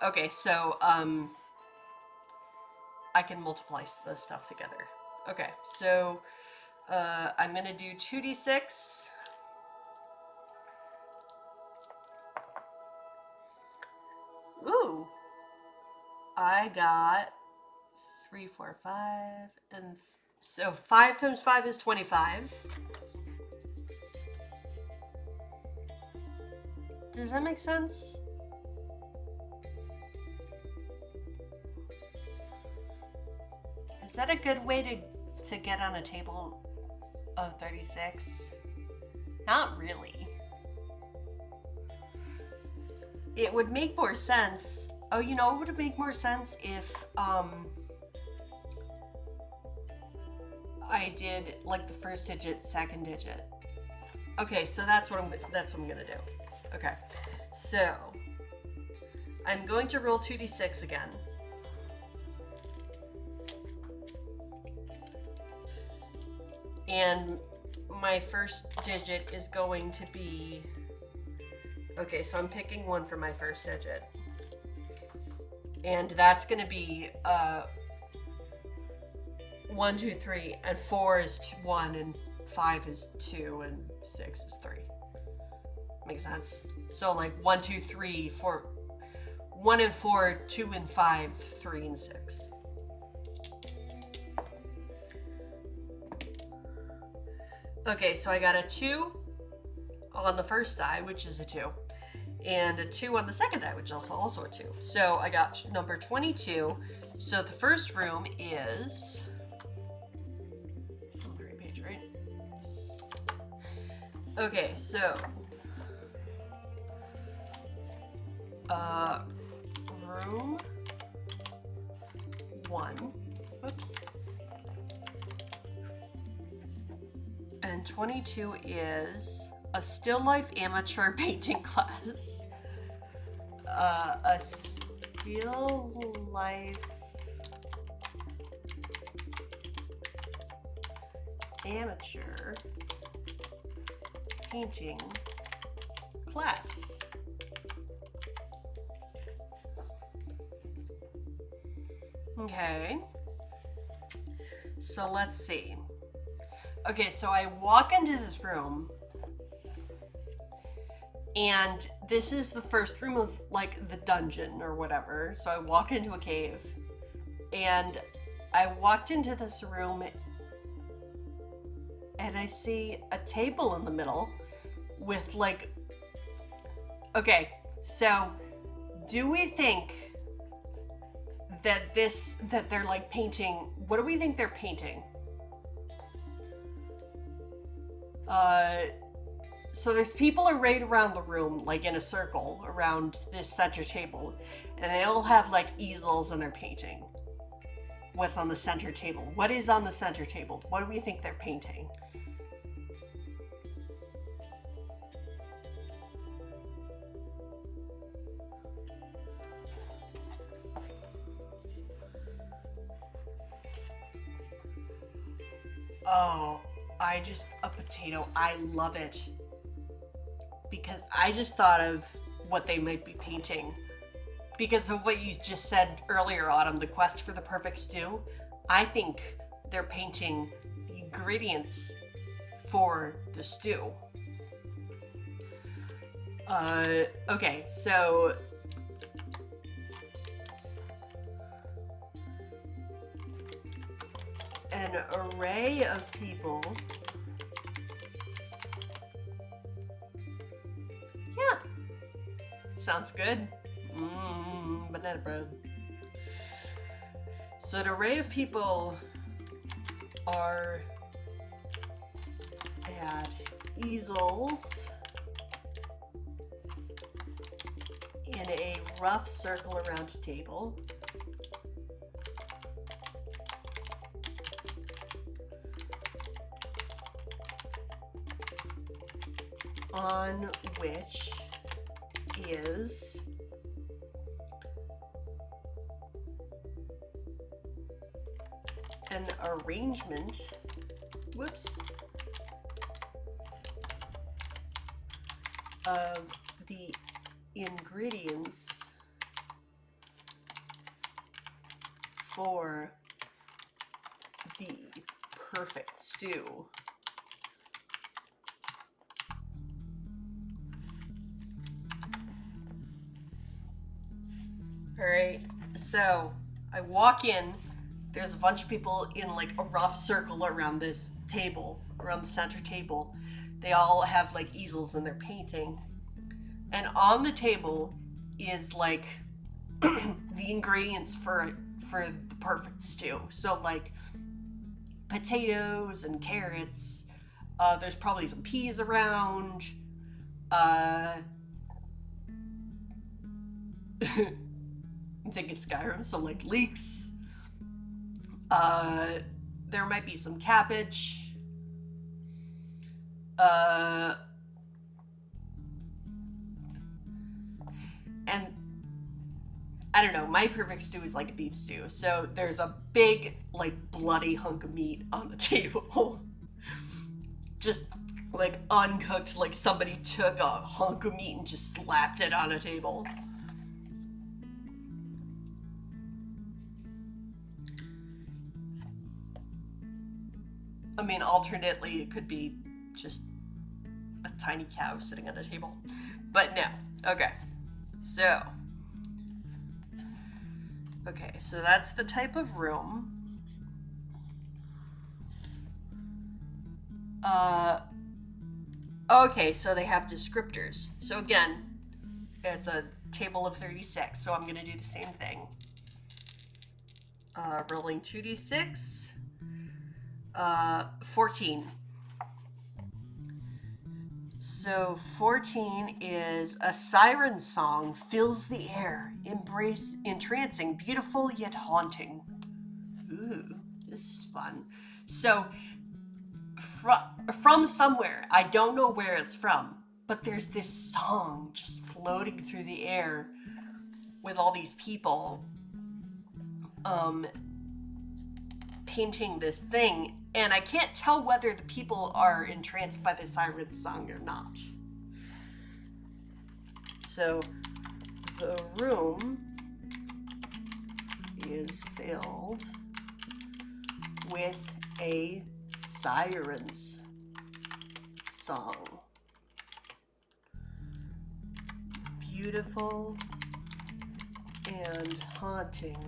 Okay, so I can multiply the stuff together. Okay, so I'm gonna do 2d6. Ooh, I got 3, 4, 5, and so 5 times 5 is 25. Does that make sense? Is that a good way to get on a table of 36? Not really. It would make more sense. Oh, you know, it would make more sense if I did like the first digit, second digit. Okay, so that's what I'm gonna do. Okay, so I'm going to roll 2d6 again. And my first digit is going to be, okay, so I'm picking 1 for my first digit. And that's going to be 1, 2, 3, and 4 is 1, and 5 is 2, and 6 is 3. Makes sense? So like 1, 2, 3, 4, 1 and 4, 2 and 5, 3 and 6. Okay, so I got a 2 on the first die, which is a 2, and a 2 on the second die, which is also a 2. So I got number 22. So the first room is on the right page, right? Okay, so room 1. Whoops. And 22 is a still life amateur painting class. A still life amateur painting class. Okay. So let's see. Okay, so I walk into this room, and this is the first room of, like, the dungeon or whatever. So I walked into a cave, and I walked into this room, and I see a table in the middle with, like... Okay, so do we think that they're, like, painting... What do we think they're painting? So there's people arrayed around the room, like in a circle around this center table, and they all have, like, easels and they're painting. What's on the center table? What is on the center table? What do we think they're painting? Oh, a potato. I love it. Because I just thought of what they might be painting. Because of what you just said earlier, Autumn, the quest for the perfect stew. I think they're painting the ingredients for the stew. Okay, so... An array of people... Yeah. Sounds good. Banana bread. So an array of people are at easels in a rough circle around a table. On which is an arrangement, whoops, of the ingredients for the perfect stew. All right, so I walk in, there's a bunch of people in, like, a rough circle around this table, around the center table. They all have, like, easels and they're painting. And on the table is, like, the ingredients for the perfect stew. So, like, potatoes and carrots. There's probably some peas around. I'm thinking Skyrim, so, like, leeks. There might be some cabbage. And I don't know, my perfect stew is like a beef stew. So there's a big, like, bloody hunk of meat on the table. Just, like, uncooked, like somebody took a hunk of meat and just slapped it on a table. I mean, alternately, it could be just a tiny cow sitting at a table. But no. Okay. So. Okay, so that's the type of room. Okay, so they have descriptors. So again, it's a table of 36, so I'm gonna do the same thing. Rolling 2d6. 14. So 14 is a siren song fills the air, entrancing, beautiful yet haunting. Ooh, this is fun. So from somewhere, I don't know where it's from, but there's this song just floating through the air with all these people painting this thing, and I can't tell whether the people are entranced by the siren song or not. So the room is filled with a siren's song. Beautiful and haunting.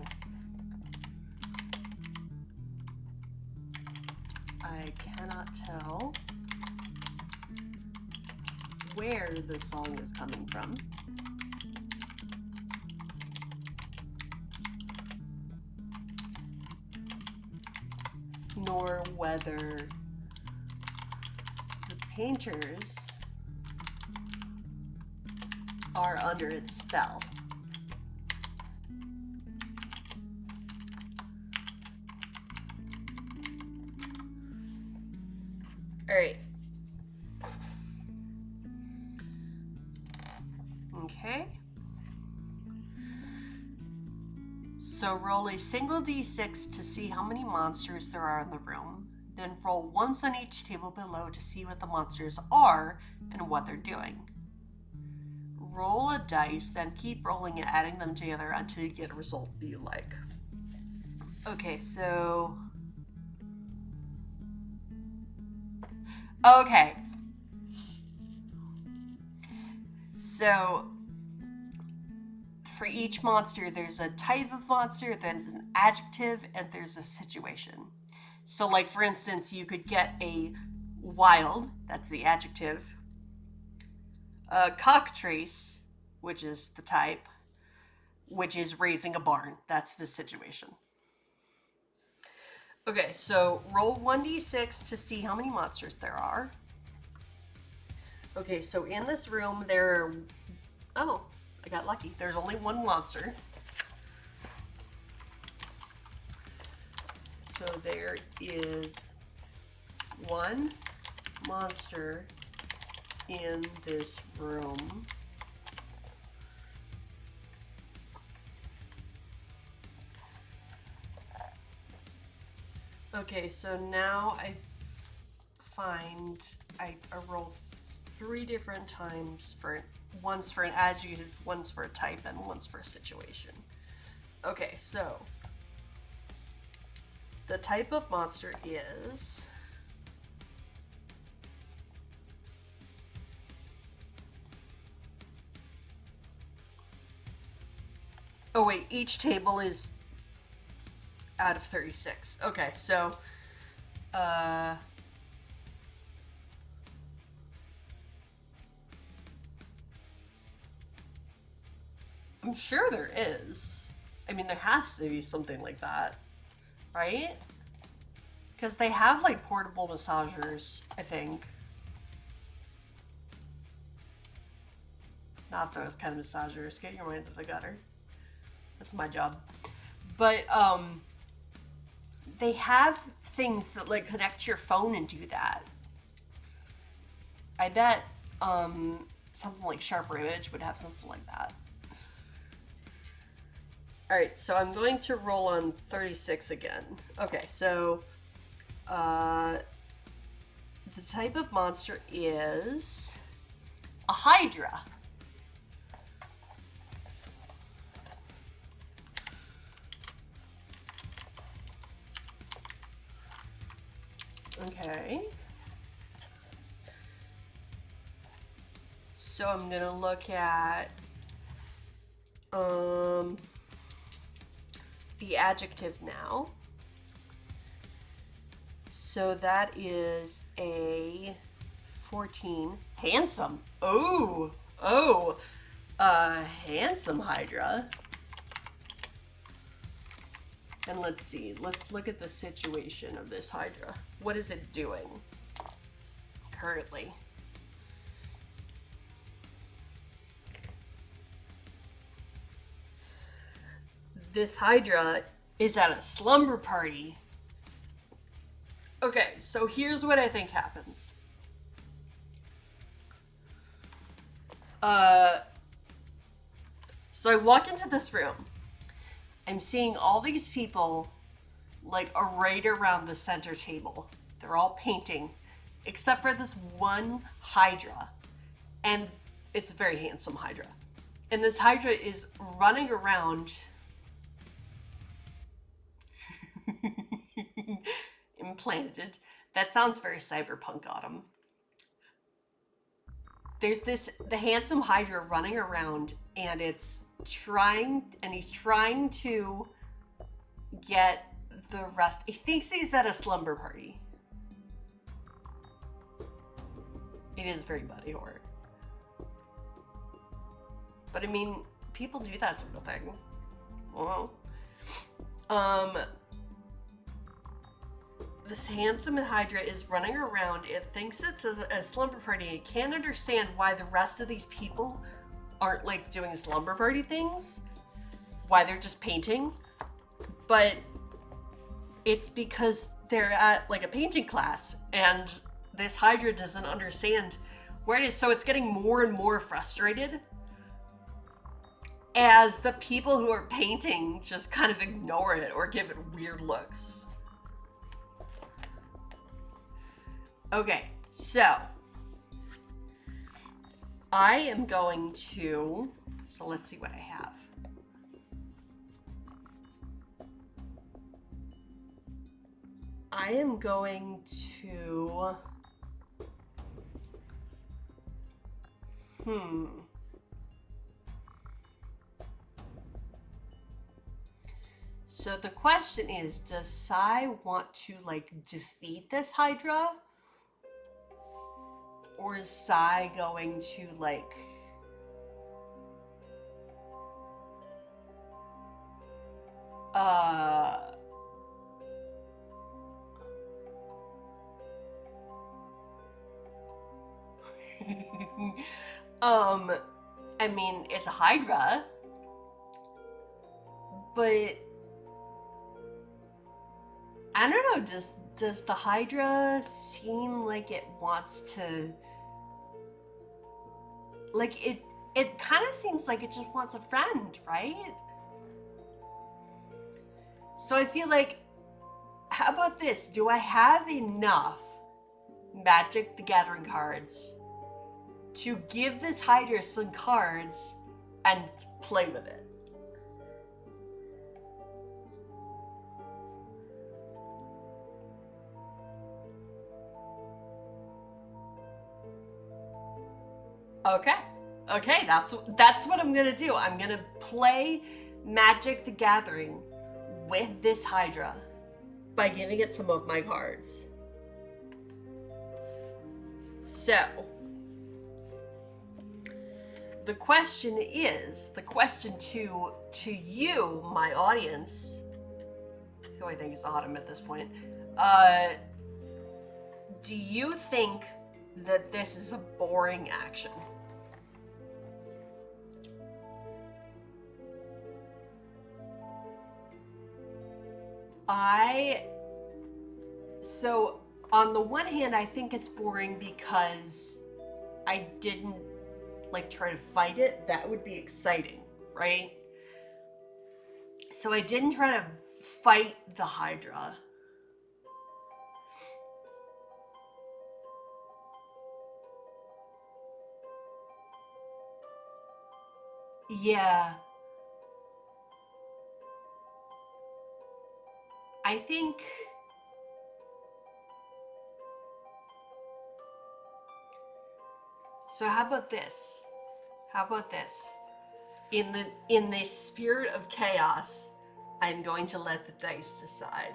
I cannot tell where the song is coming from. Nor whether the painters are under its spell. All right. Okay. So roll a single d6 to see how many monsters there are in the room. Then roll once on each table below to see what the monsters are and what they're doing. Roll a dice, then keep rolling and adding them together until you get a result that you like. Okay, so... Okay. So, for each monster, there's a type of monster, then there's an adjective, and there's a situation. So, like, for instance, you could get a wild, that's the adjective, a cockatrice, which is the type, which is raising a barn, that's the situation. Okay, so roll 1d6 to see how many monsters there are. Okay, so in this room there are... Oh, I got lucky. There's only one monster. So there is one monster in this room. Okay, so now I roll 3 different times one's for an adjective, one's for a type, and one's for a situation. Okay, so the type of monster is oh wait, each table is out of 36. Okay, so I'm sure there is. I mean, there has to be something like that, right? Because they have like portable massagers, I think. Not those kind of massagers. Get your mind to the gutter. That's my job. But they have things that like connect to your phone and do that. I bet something like Sharper Image would have something like that. Alright, so I'm going to roll on 36 again. Okay, so the type of monster is a Hydra. Okay. So I'm gonna look at the adjective now. So that is a 14. Handsome. Oh, handsome Hydra. And let's see. Let's look at the situation of this Hydra. What is it doing currently? This Hydra is at a slumber party. Okay, so here's what I think happens. So I walk into this room. I'm seeing all these people like arrayed around the center table. They're all painting, except for this one Hydra. And it's a very handsome Hydra. And this Hydra is running around planted. That sounds very cyberpunk autumn. There's the handsome Hydra running around, and he's trying to get the rest. He thinks he's at a slumber party. It is very body horror. But I mean, people do that sort of thing. This handsome Hydra is running around. It thinks it's a slumber party. It can't understand why the rest of these people aren't like doing slumber party things. Why they're just painting. But it's because they're at like a painting class, and this Hydra doesn't understand where it is. So it's getting more and more frustrated as the people who are painting just kind of ignore it or give it weird looks. Okay, so I am going to, so let's see what I have. I am going to, So the question is, does Sai want to like defeat this Hydra? Or is Sai going to like I mean, it's a Hydra, but I don't know, does the Hydra seem like it wants to, like it kind of seems like it just wants a friend, right? So I feel like, how about this? Do I have enough Magic the Gathering cards to give this Hydra some cards and play with it? Okay, that's what I'm gonna do. I'm gonna play Magic the Gathering with this Hydra by giving it some of my cards. So, the question to you, my audience, who I think is Autumn at this point, do you think that this is a boring action? So on the one hand, I think it's boring because I didn't like try to fight it. That would be exciting, right? So I didn't try to fight the Hydra. Yeah. I think so. How about this? In the spirit of chaos, I'm going to let the dice decide.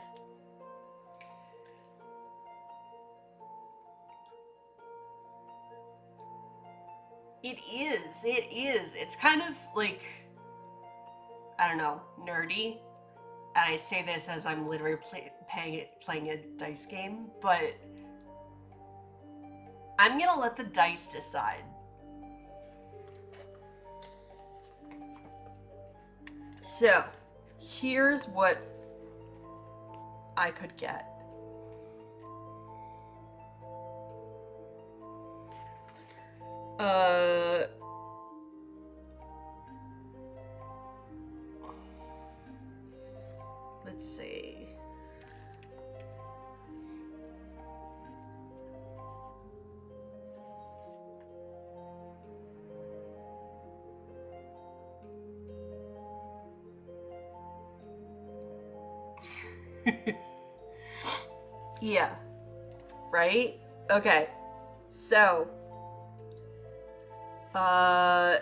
It is. It's kind of like, I don't know, nerdy. And I say this as I'm literally playing a dice game, but I'm gonna let the dice decide. So, here's what I could get. Let's see. Yeah. Right? Okay. So, uh,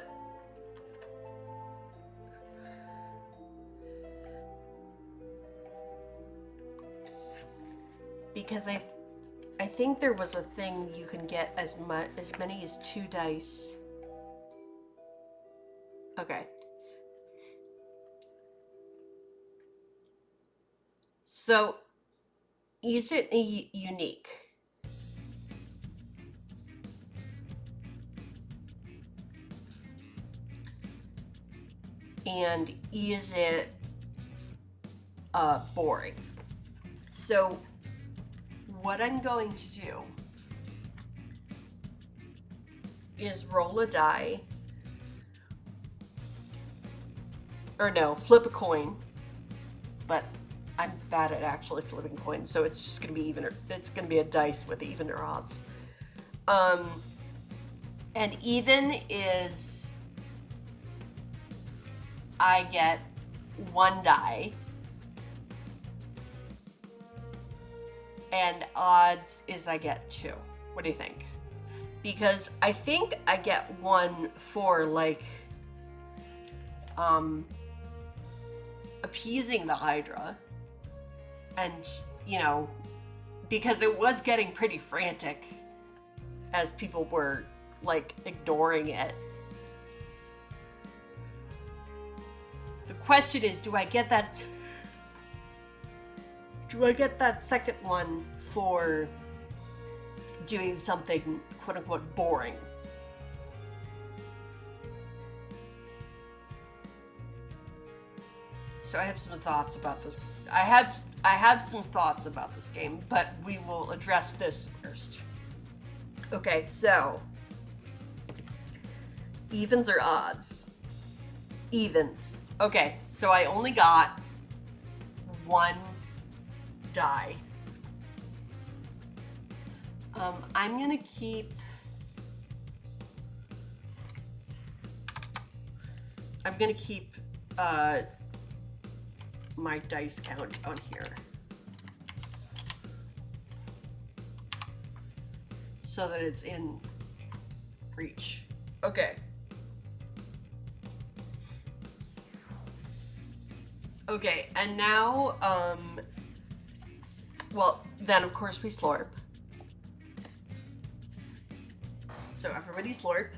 because I think there was a thing you can get as many as 2 dice. Okay. So, is it unique? And is it boring? So, what I'm going to do is roll a die, or no, flip a coin, but I'm bad at actually flipping coins, so it's just gonna be even. It's gonna be a dice with even or odds. And even is I get 1 die, and odds is I get 2. What do you think? Because I think I get 1 for like appeasing the Hydra, and you know, because it was getting pretty frantic as people were like ignoring it. The question is, do I get that second one for doing something quote unquote boring? So I have some thoughts about this. I have some thoughts about this game, but we will address this first. Okay, so evens or odds? Evens. Okay, so I only got 1 die. I'm gonna keep. My dice count on here, so that it's in reach. Okay. Okay, and now, well, then of course we slurp. So everybody slurp.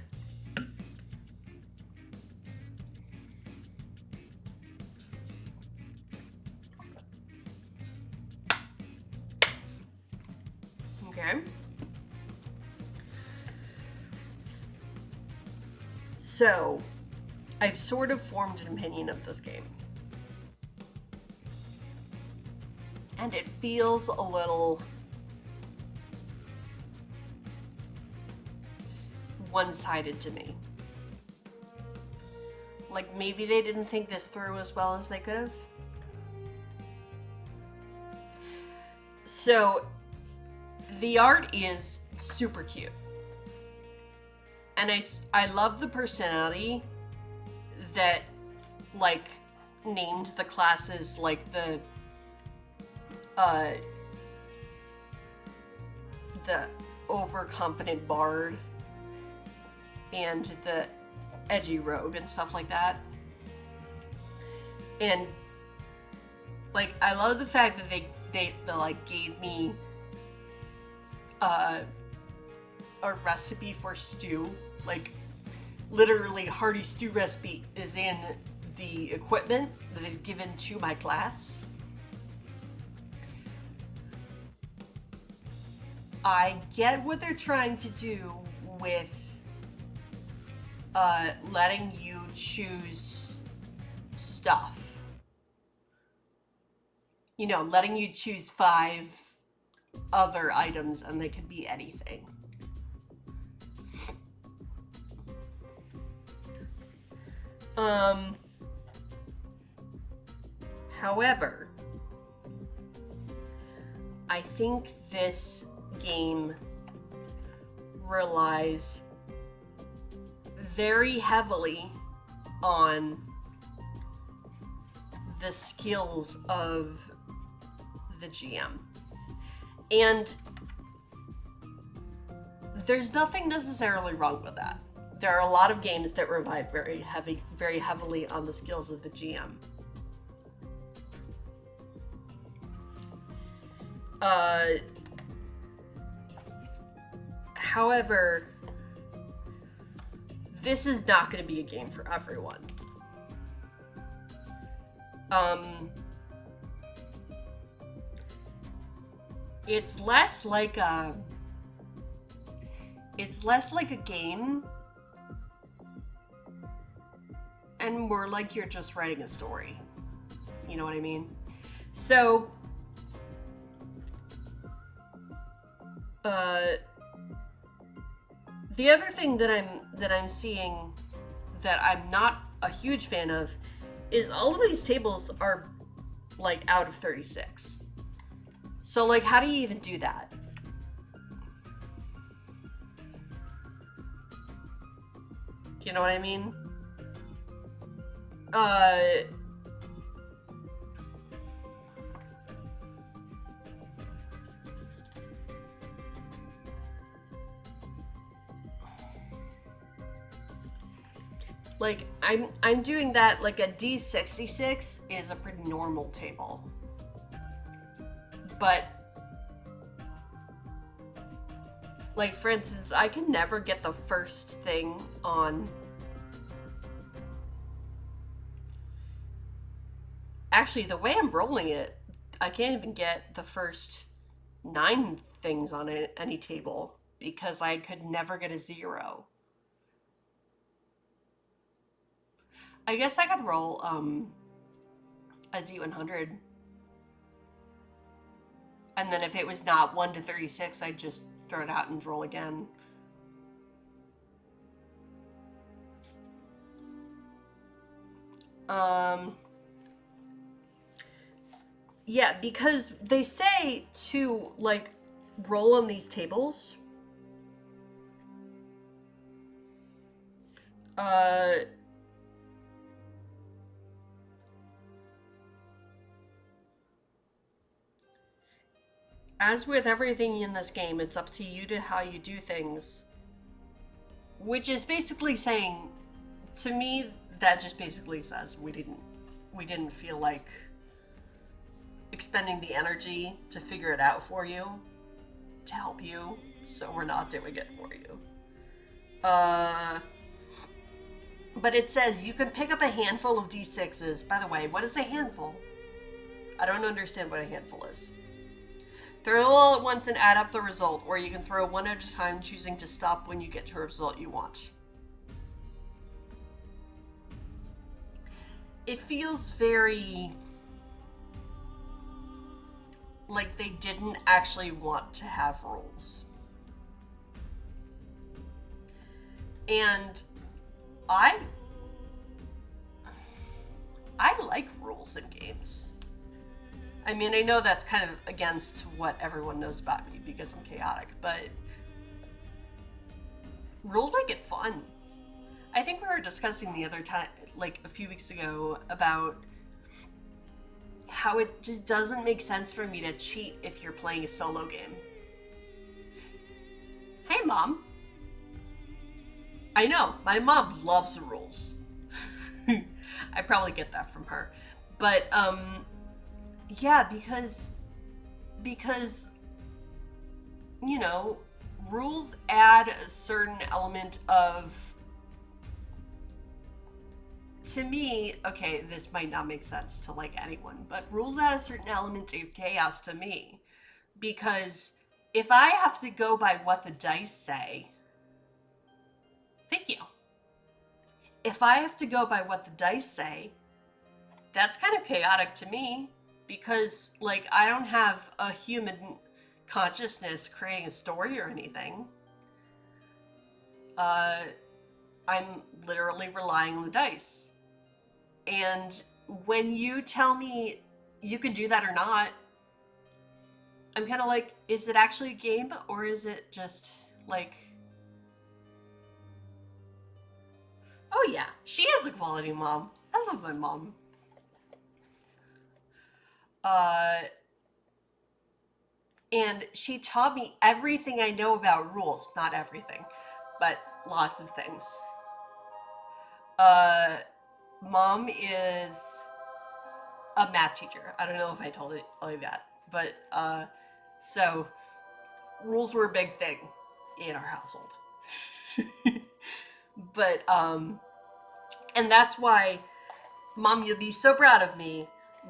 Okay. So, I've sort of formed an opinion of this game. And it feels a little one-sided to me. Like maybe they didn't think this through as well as they could have. So, the art is super cute. And I love the personality that, like, named the classes, like, the overconfident bard and the edgy rogue and stuff like that. And, like, I love the fact that they like, gave me a recipe for stew. Like, literally, hearty stew recipe is in the equipment that is given to my class. I get what they're trying to do with letting you choose stuff. You know, letting you choose 5 other items, and they could be anything. However, I think this game relies very heavily on the skills of the GM. And there's nothing necessarily wrong with that. There are a lot of games that rely very heavily on the skills of the GM. However, this is not going to be a game for everyone. It's less like a game, and more like you're just writing a story. You know what I mean? So, the other thing that I'm seeing that I'm not a huge fan of is all of these tables are like out of 36. So like, how do you even do that? You know what I mean? Like, I'm doing that, like a D66 is a pretty normal table. But, like, for instance, I can never get the first thing on... Actually, the way I'm rolling it, I can't even get the first 9 things on any table because I could never get a 0. I guess I could roll a D100. And then if it was not 1 to 36, I'd just throw it out and roll again. Yeah, because they say to, like, roll on these tables. As with everything in this game, it's up to you to how you do things. Which is basically saying, to me, that just basically says we didn't feel like expending the energy to figure it out for you, to help you, so we're not doing it for you. But it says you can pick up a handful of D6s. By the way, what is a handful? I don't understand what a handful is. Throw all at once and add up the result, or you can throw one at a time, choosing to stop when you get to a result you want. It feels very... like they didn't actually want to have rules. And I like rules in games. I mean, I know that's kind of against what everyone knows about me because I'm chaotic, but rules make it fun. I think we were discussing the other time, like a few weeks ago, about how it just doesn't make sense for me to cheat if you're playing a solo game. Hey, Mom. I know, my mom loves the rules. I probably get that from her. But, yeah, because, you know, rules add a certain element of, to me, okay, this might not make sense to like anyone, but rules add a certain element of chaos to me. Because if I have to go by what the dice say, thank you. If I have to go by what the dice say, that's kind of chaotic to me. Because, like, I don't have a human consciousness creating a story or anything. I'm literally relying on the dice. And when you tell me you can do that or not, I'm kind of like, is it actually a game or is it just like... Oh yeah, she is a quality mom. I love my mom. And she taught me everything I know about rules. Not everything, but lots of things. Uh, Mom is a math teacher. I don't know if I told you that, but so rules were a big thing in our household. But and that's why, Mom, you'll be so proud of me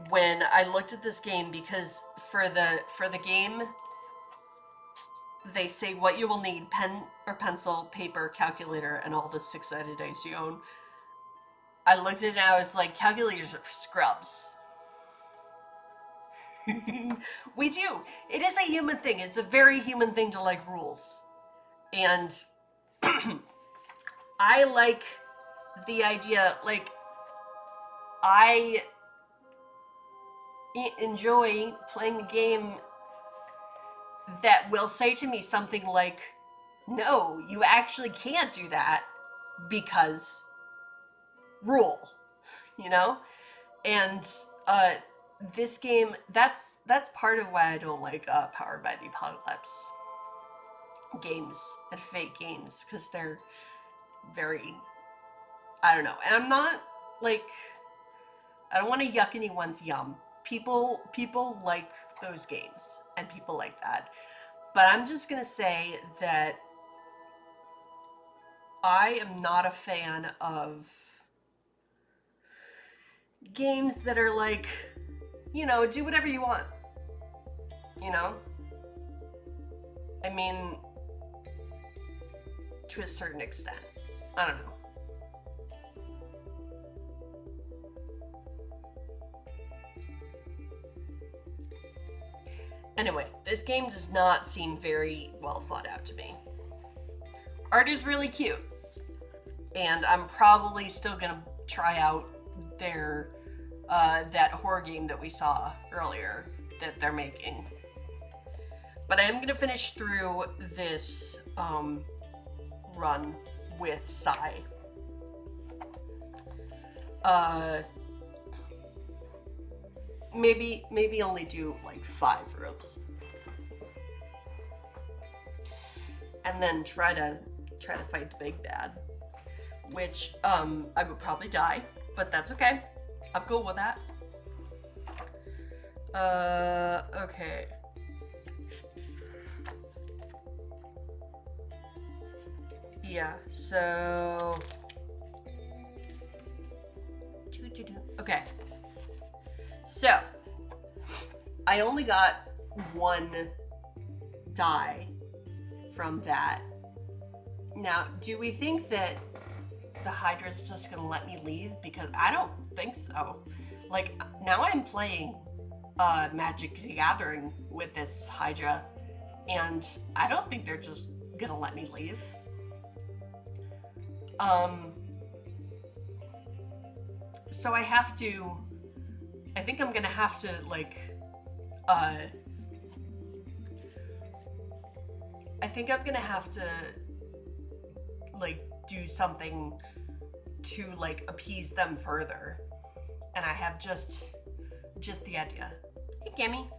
when I looked at this game, because for the game they say what you will need: pen or pencil, paper, calculator, and all the six-sided dice you own. I looked at it and I was like, calculators are for scrubs. We do. It is a human thing. It's a very human thing to like rules. And I like the idea, like, I enjoy playing a game that will say to me something like, no, you actually can't do that because rule, you know? And this game, that's part of why I don't like Powered by the Apocalypse games and fake games, because they're very, I don't know. And I'm not like, I don't want to yuck anyone's yum. People like those games and people like that. But I'm just gonna say that I am not a fan of games that are like, you know, do whatever you want. You know? I mean, to a certain extent. I don't know. Anyway, this game does not seem very well thought out to me. Art is really cute. And I'm probably still gonna try out their that horror game that we saw earlier that they're making. But I am gonna finish through this run with Sai. Maybe only do like 5 rooms, and then try to fight the big bad, which I would probably die, but that's okay. I'm cool with that. Okay. Yeah, so okay. So I only got 1 die from that. Now, do we think that the Hydra's just gonna let me leave? Because I don't think so. Like, now I'm playing Magic the Gathering with this Hydra, and I don't think they're just gonna let me leave. So I think I'm gonna have to, like, I think I'm gonna have to, like, do something to, like, appease them further. And I have just the idea. Hey, Gimme.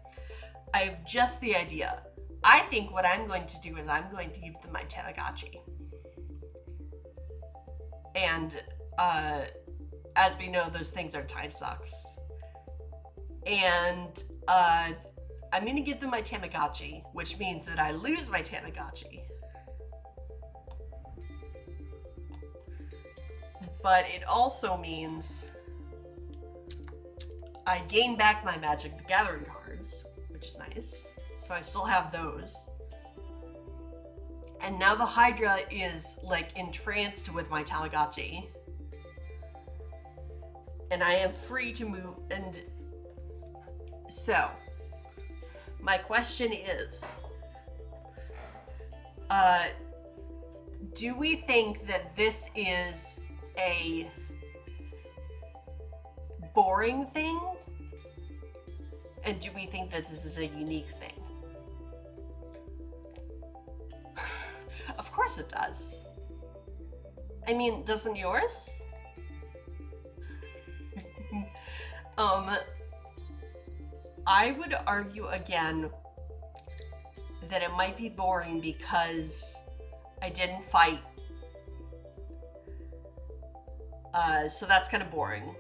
I have just the idea. I think what I'm going to do is I'm going to give them my Tamagotchi. And, as we know, those things are time sucks. And, I'm gonna give them my Tamagotchi, which means that I lose my Tamagotchi. But it also means I gain back my Magic the Gathering cards, which is nice. So I still have those. And now the Hydra is, like, entranced with my Tamagotchi. And I am free to move, and so my question is, do we think that this is a boring thing? And do we think that this is a unique thing? Of course it does. I mean, doesn't yours? I would argue again that it might be boring because I didn't fight. So that's kind of boring.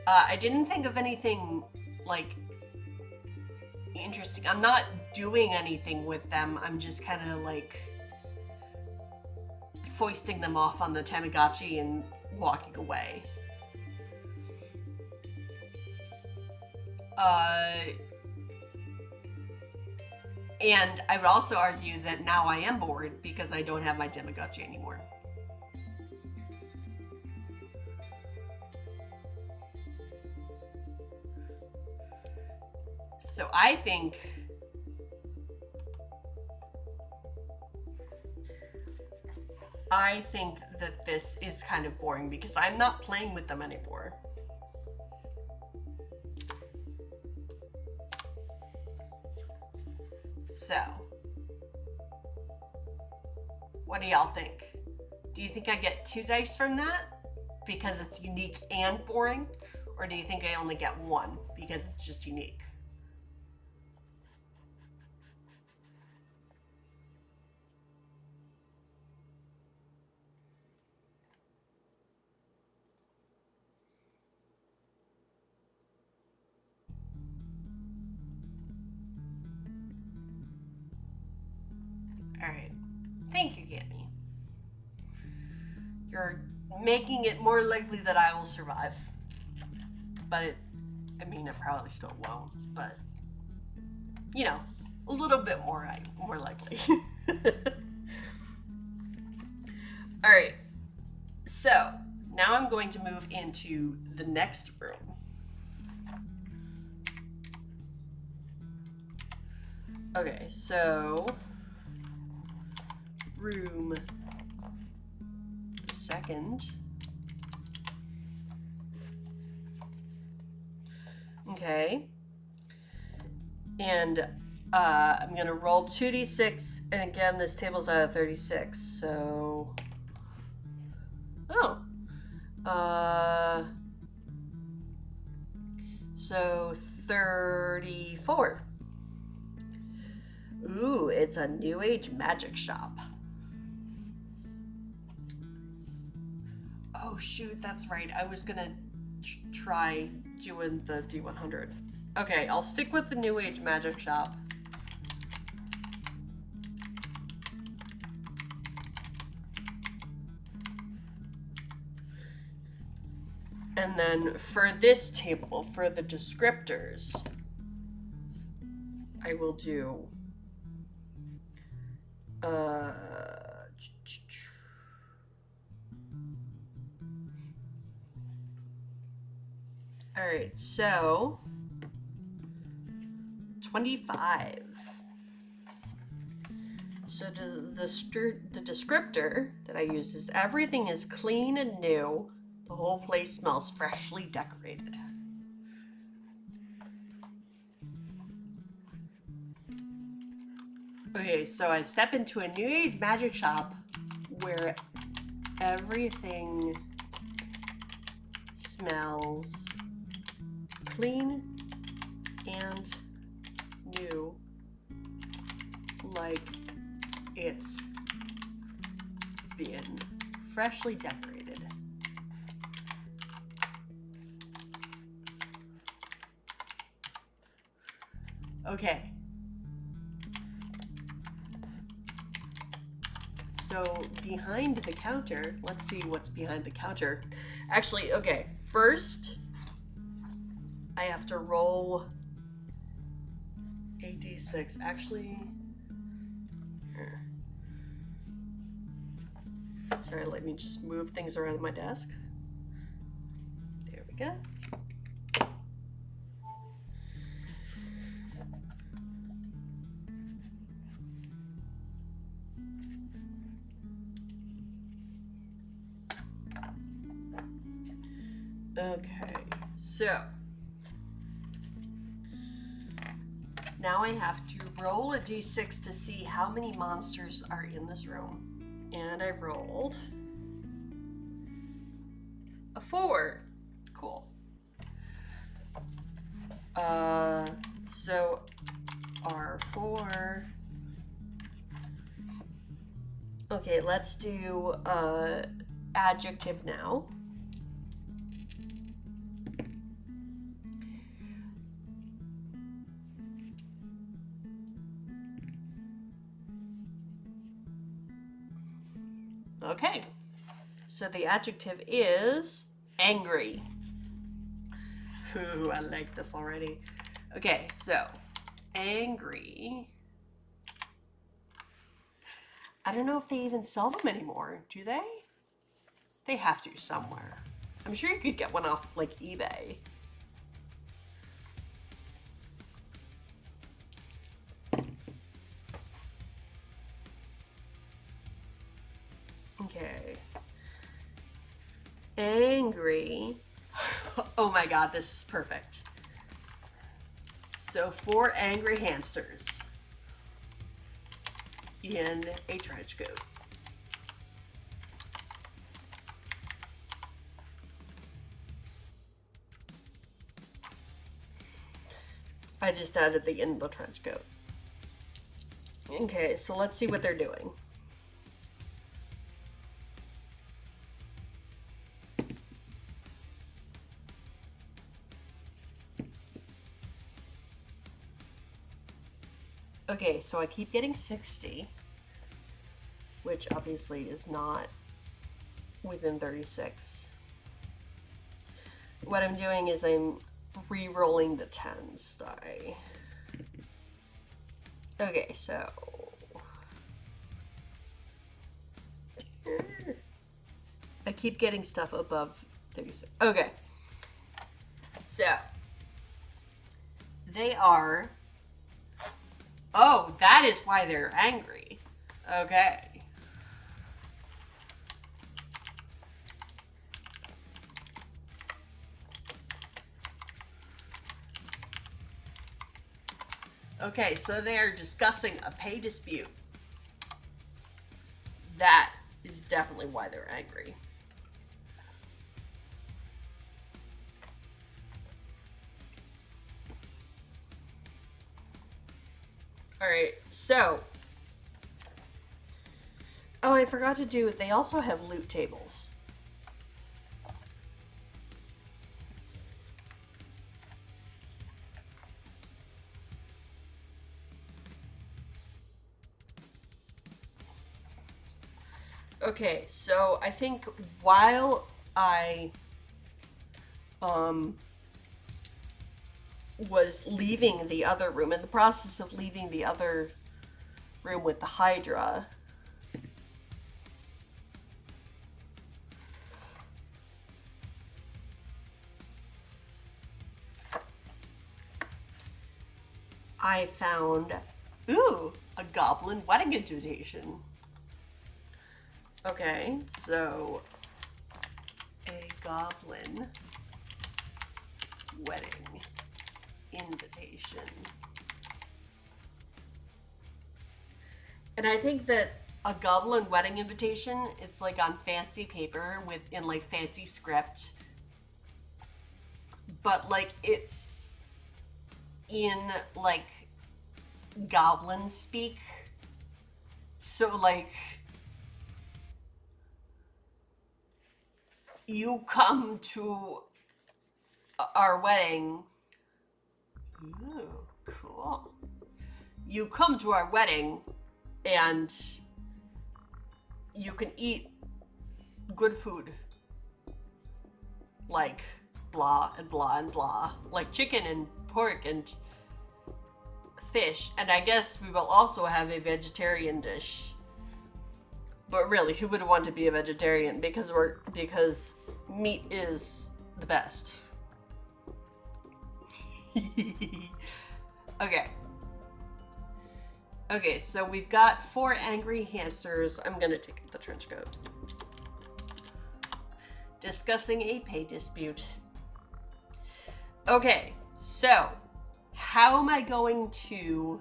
I didn't think of anything, like, interesting. I'm not doing anything with them. I'm just kind of, like, foisting them off on the Tamagotchi and walking away. And I would also argue that now I am bored because I don't have my Tamagotchi anymore. So I think that this is kind of boring because I'm not playing with them anymore. So, what do y'all think? Do you think I get 2 dice from that because it's unique and boring? Or do you think I only get 1 because it's just unique? Alright. Thank you, Gammy. You're making it more likely that I will survive. But I probably still won't, but you know, a little bit more likely. Alright. So, now I'm going to move into the next room. Okay, so room second. Okay. And I'm gonna roll 2d6, and again, this table's out of 36, so... Oh. So 34. Ooh, it's a New Age magic shop. Oh shoot, that's right. I was gonna try doing the D100. Okay, I'll stick with the New Age magic shop. And then for this table, for the descriptors, I will do all right, so 25. So the descriptor that I use is everything is clean and new. The whole place smells freshly decorated. Okay, so I step into a New Age magic shop where everything smells clean and new, like it's been freshly decorated. Okay. So behind the counter, let's see what's behind the counter. Actually, okay, first I have to roll a d6. Actually, here. Sorry, let me just move things around my desk. There we go. Okay, so now I have to roll a d6 to see how many monsters are in this room. And I rolled a 4. Cool. So R4. Okay, let's do adjective now. Okay, so the adjective is angry. Ooh, I like this already. Okay, so angry. I don't know if they even sell them anymore. Do they? They have to somewhere. I'm sure you could get one off like eBay. Okay. Angry. Oh my god, this is perfect. So 4 angry hamsters in a trench coat. I just added the in the trench coat. Okay, so let's see what they're doing. Okay, so I keep getting 60, which obviously is not within 36. What I'm doing is I'm re-rolling the 10s die. Okay, so I keep getting stuff above 36. Okay, so they are. Oh, that is why they're angry. Okay. Okay, so they're discussing a pay dispute. That is definitely why they're angry. Alright, so. Oh, I forgot to do it. They also have loot tables. Okay, so I think while I was leaving the other room, in the process of leaving the other room with the Hydra, I found, ooh, a goblin wedding invitation. Okay, so a goblin wedding invitation. And I think that a goblin wedding invitation, it's like on fancy paper with in like fancy script, but like it's in like goblin speak. So like you come to our wedding. Ooh, cool. You come to our wedding and you can eat good food. Like blah and blah and blah. Like chicken and pork and fish. And I guess we will also have a vegetarian dish. But really, who would want to be a vegetarian? Because meat is the best. Okay. Okay, so we've got 4 angry hamsters. I'm gonna take the trench coat. Discussing a pay dispute. Okay, so how am I going to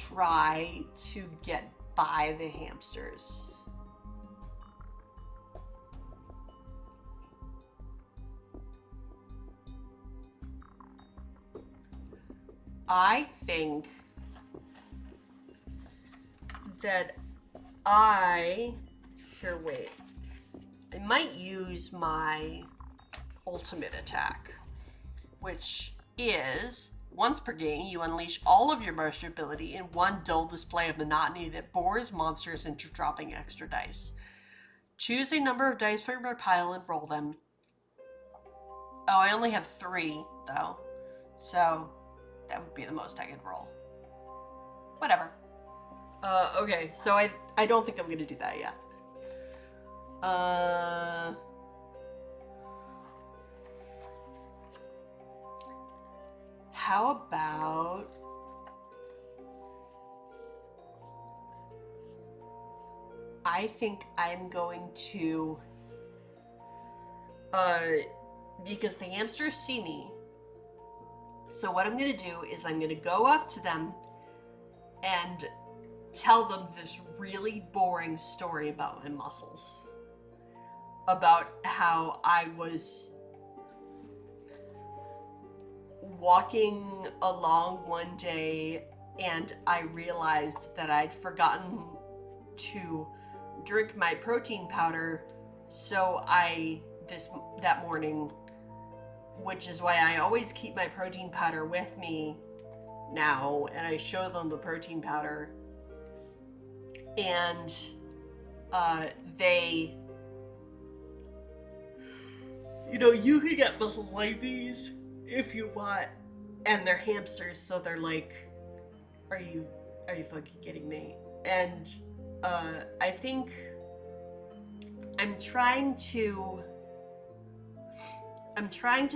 try to get by the hamsters? I think that here, wait. I might use my ultimate attack, which is once per game, you unleash all of your martial ability in one dull display of monotony that bores monsters into dropping extra dice. Choose a number of dice from your pile and roll them. Oh, I only have 3, though. So, that would be the most I could roll. Whatever. Okay, so I don't think I'm gonna do that yet. How about... I think I'm going to... because the hamsters see me. So what I'm gonna do is I'm gonna go up to them and tell them this really boring story about my muscles. About how I was walking along one day and I realized that I'd forgotten to drink my protein powder, so that morning, which is why I always keep my protein powder with me now, and I show them the protein powder, and they, you can get muscles like these if you want, and they're hamsters, so they're like, are you fucking kidding me? And I think I'm trying to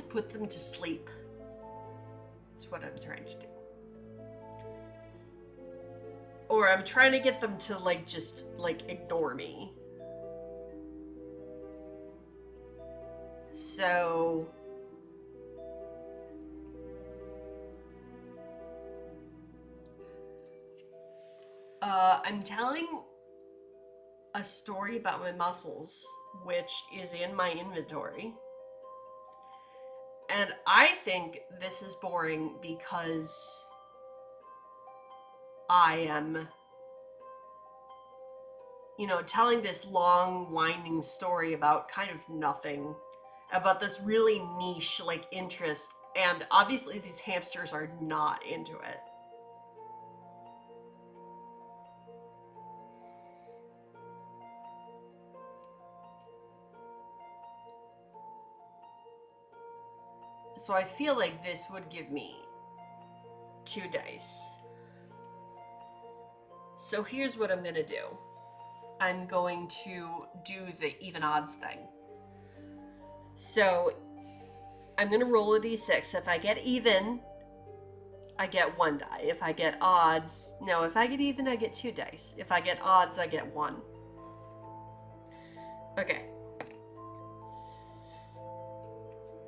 put them to sleep. That's what I'm trying to do. Or I'm trying to get them to just ignore me. So I'm telling a story about my muscles, which is in my inventory. And I think this is boring because I am, telling this long, winding story about kind of nothing, about this really niche, interest, and obviously these hamsters are not into it. So I feel like this would give me 2 dice. So here's what I'm gonna do. I'm going to do the even odds thing. So I'm gonna roll a d6. If I get even, I get 1 die. If I get odds, no, if I get even, I get 2 dice. If I get odds, I get 1. Okay.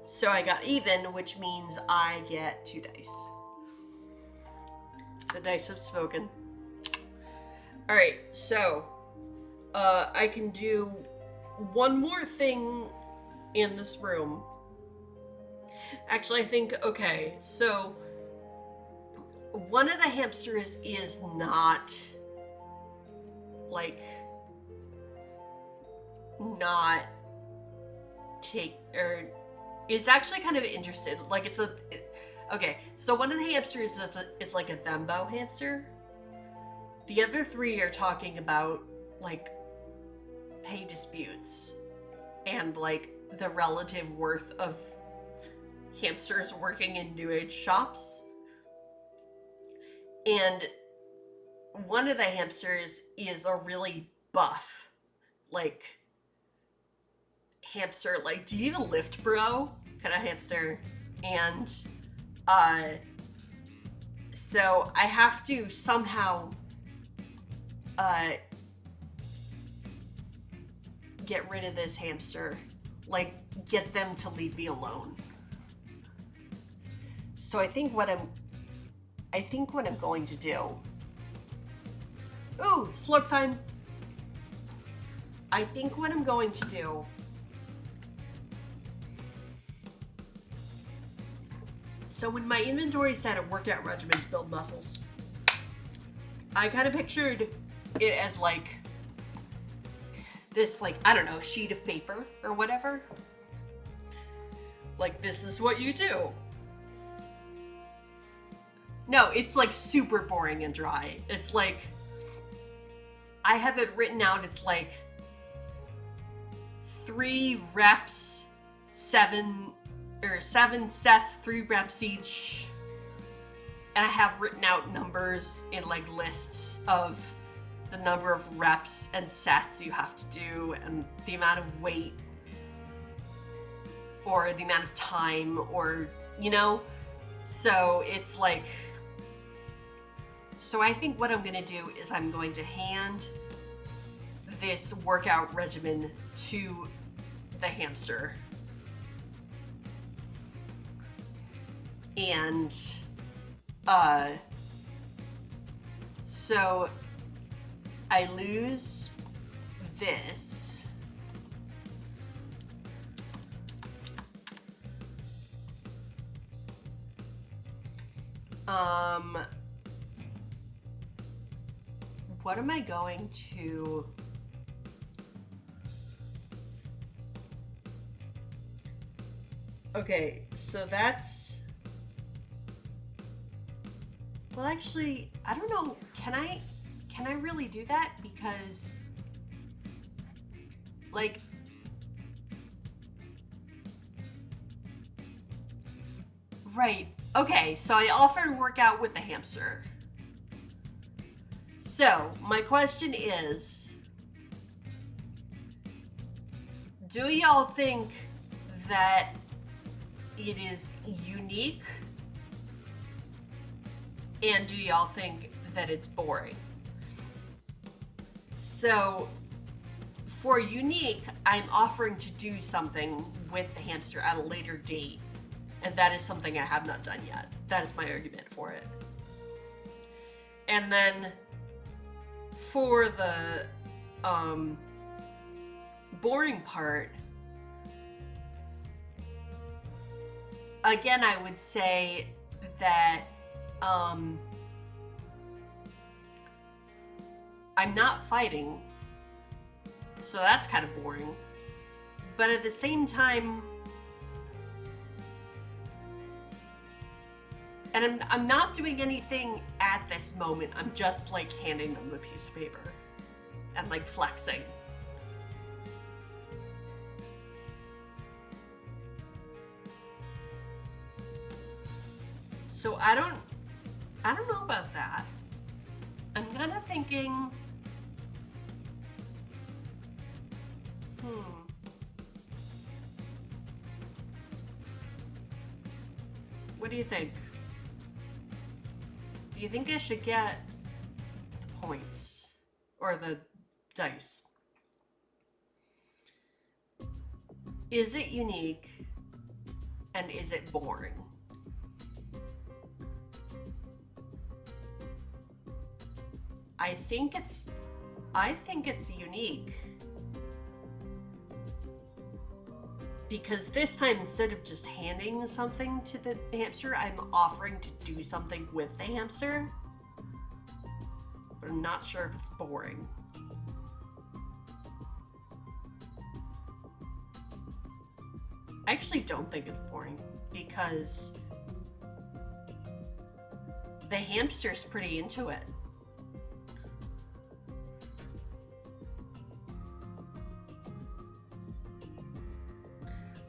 So I got even, which means I get 2 dice. The dice have spoken. Alright, so I can do one more thing in this room. Actually, I think, okay, so one of the hamsters is not is actually kind of interested. Okay, so one of the hamsters is like a Thembo hamster. The other 3 are talking about, pay disputes and, the relative worth of hamsters working in New Age shops. And one of the hamsters is a really buff, hamster, do you even lift, bro? Kind of hamster. And, so I have to somehow, get rid of this hamster. Get them to leave me alone. So I think what I'm going to do... Ooh, slurp time! I think what I'm going to do... So when my inventory said a workout regimen to build muscles, I kind of pictured it as like this, like, I don't know, sheet of paper or whatever. Like, this is what you do. No, it's like super boring and dry. It's like, I have it written out, it's like 3 reps, 7 sets, 3 reps each. And I have written out numbers in like lists of the number of reps and sets you have to do and the amount of weight or the amount of time, or, you know? So it's like, so I think what I'm gonna do is I'm going to hand this workout regimen to the hamster. And, so I lose this. What am I going to... Okay, so that's... Well, actually, I don't know. Can I really do that? Because, like, right. Okay, so I offered workout with the hamster. So, my question is, do y'all think that it is unique? And do y'all think that it's boring? So, for unique, I'm offering to do something with the hamster at a later date. And that is something I have not done yet. That is my argument for it. And then, for the boring part, again, I would say that I'm not fighting, so that's kind of boring. But at the same time, and I'm not doing anything at this moment. I'm just like handing them the piece of paper and like flexing. So I don't know about that. I'm kind of thinking, what do you think? Do you think I should get the points or the dice? Is it unique and is it boring? I think it's unique. Because this time, instead of just handing something to the hamster, I'm offering to do something with the hamster. But I'm not sure if it's boring. I actually don't think it's boring, because the hamster's pretty into it.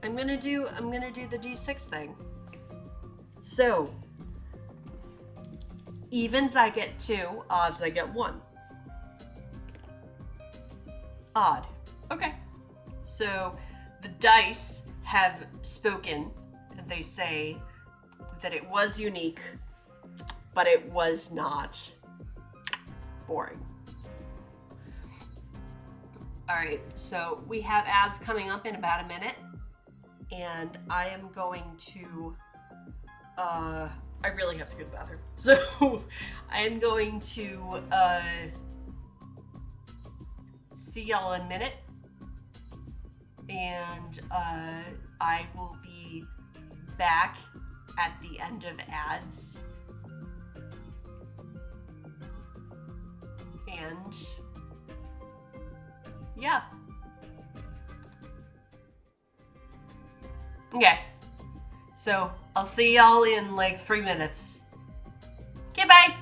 I'm gonna do the D6 thing. So, evens I get 2, odds I get 1. Odd. Okay. So, the dice have spoken, and they say that it was unique, but it was not boring. Alright, so we have ads coming up in about a minute. And I am going to, I really have to go to the bathroom. So, I am going to, see y'all in a minute. And, I will be back at the end of ads. And yeah. Okay. So I'll see y'all in like 3 minutes. Okay, bye.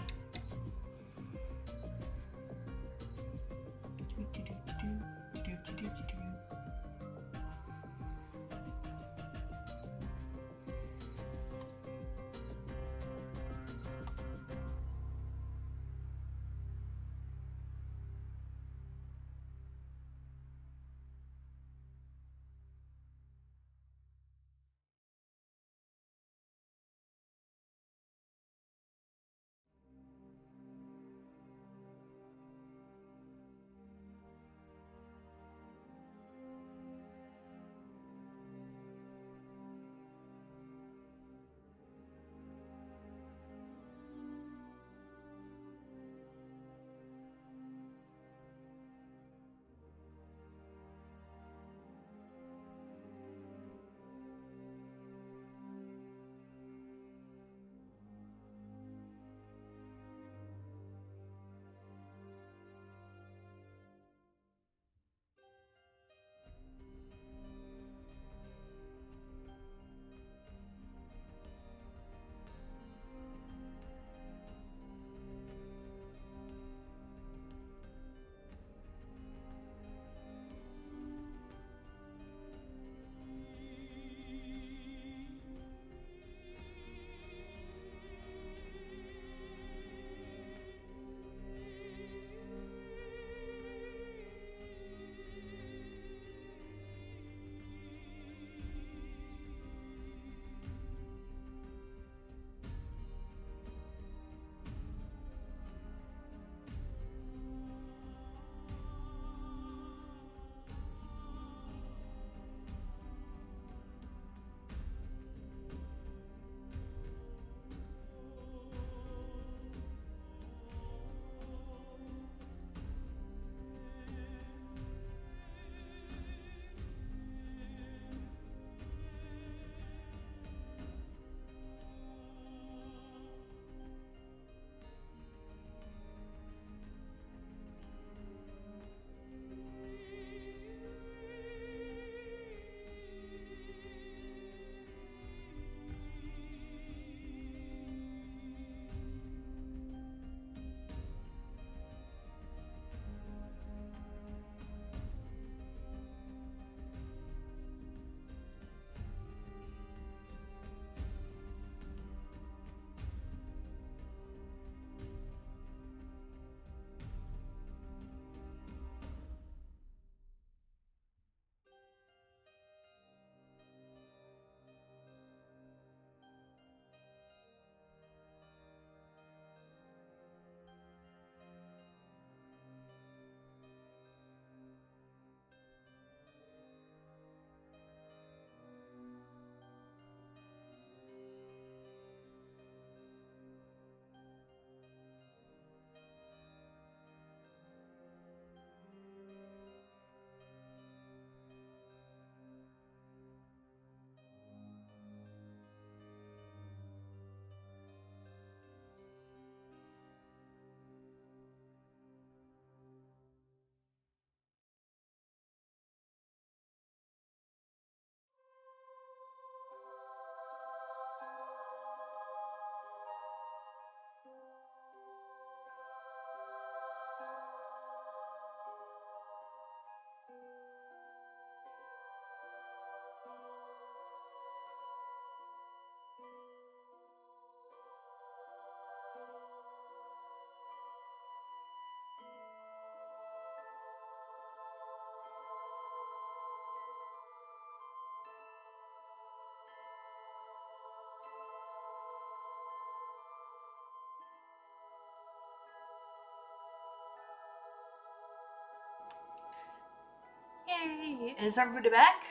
Yay! Is everybody back?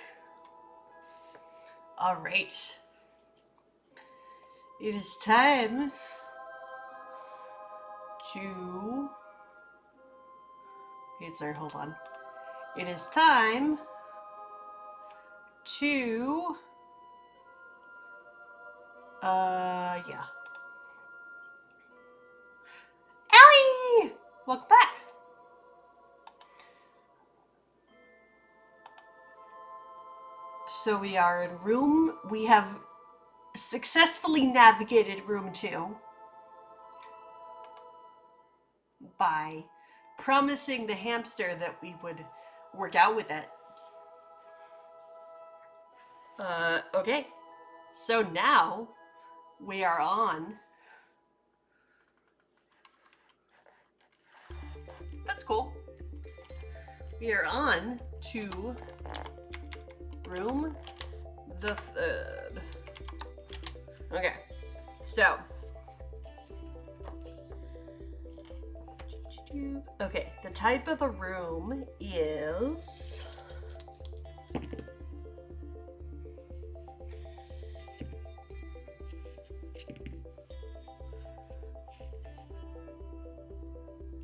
All right. It is time to... Okay, sorry, hold on. It is time to Yeah. Allie! Welcome back. So we are in we have successfully navigated room 2 by promising the hamster that we would work out with it. Okay. So now we are on. That's cool. We are on to room the 3rd. Okay. So. Okay, the type of the room is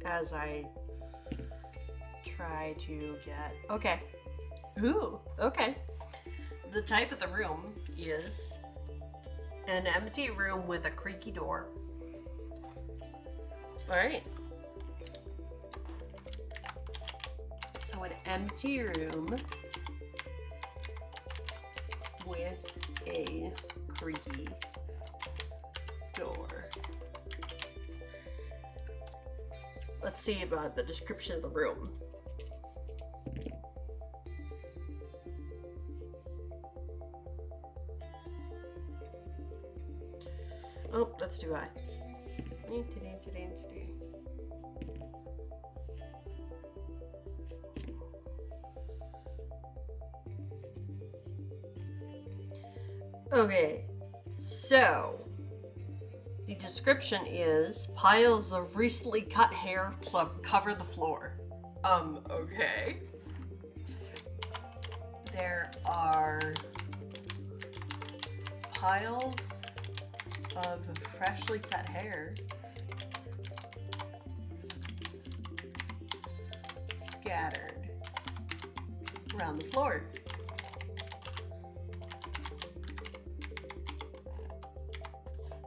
as I try to get okay. Ooh, okay. The type of the room is an empty room with a creaky door. All right. So an empty room with a creaky door. Let's see about the description of the room. Oh, that's too high. Okay, so the description is piles of recently cut hair cover the floor. Okay. There are piles of freshly cut hair scattered around the floor.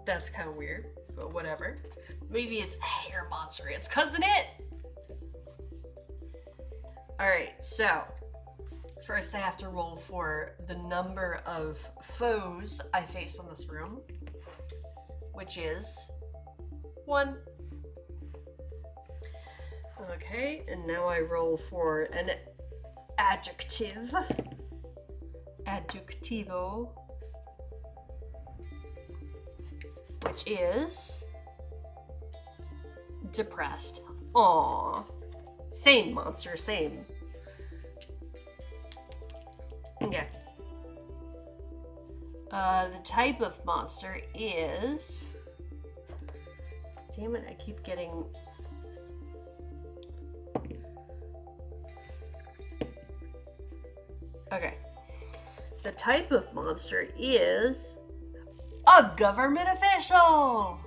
That's kind of weird, but whatever. Maybe it's a hair monster. It's cousin It. All right, so first I have to roll for the number of foes I face in this room, which is 1. Okay, and now I roll for an adjective. Adjectivo. Which is depressed. Aww. Same monster, same. Okay. The type of monster is... Damn it, I keep getting... Okay. The type of monster is... a government official!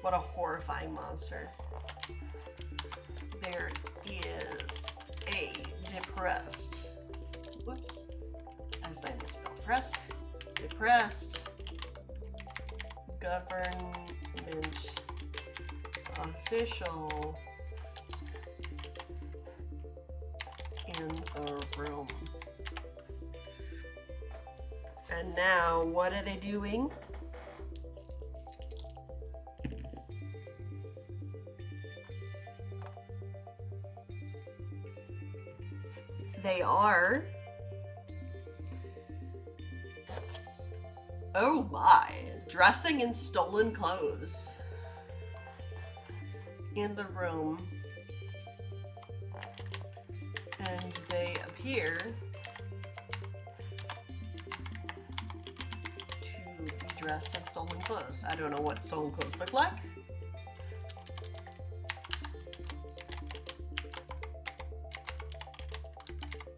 What a horrifying monster. There is a depressed... Whoops. As I misspelled pressed. Depressed government official in the room. And now, what are they doing? They are... Oh my! Dressing in stolen clothes in the room. And they appear dressed in stolen clothes. I don't know what stolen clothes look like.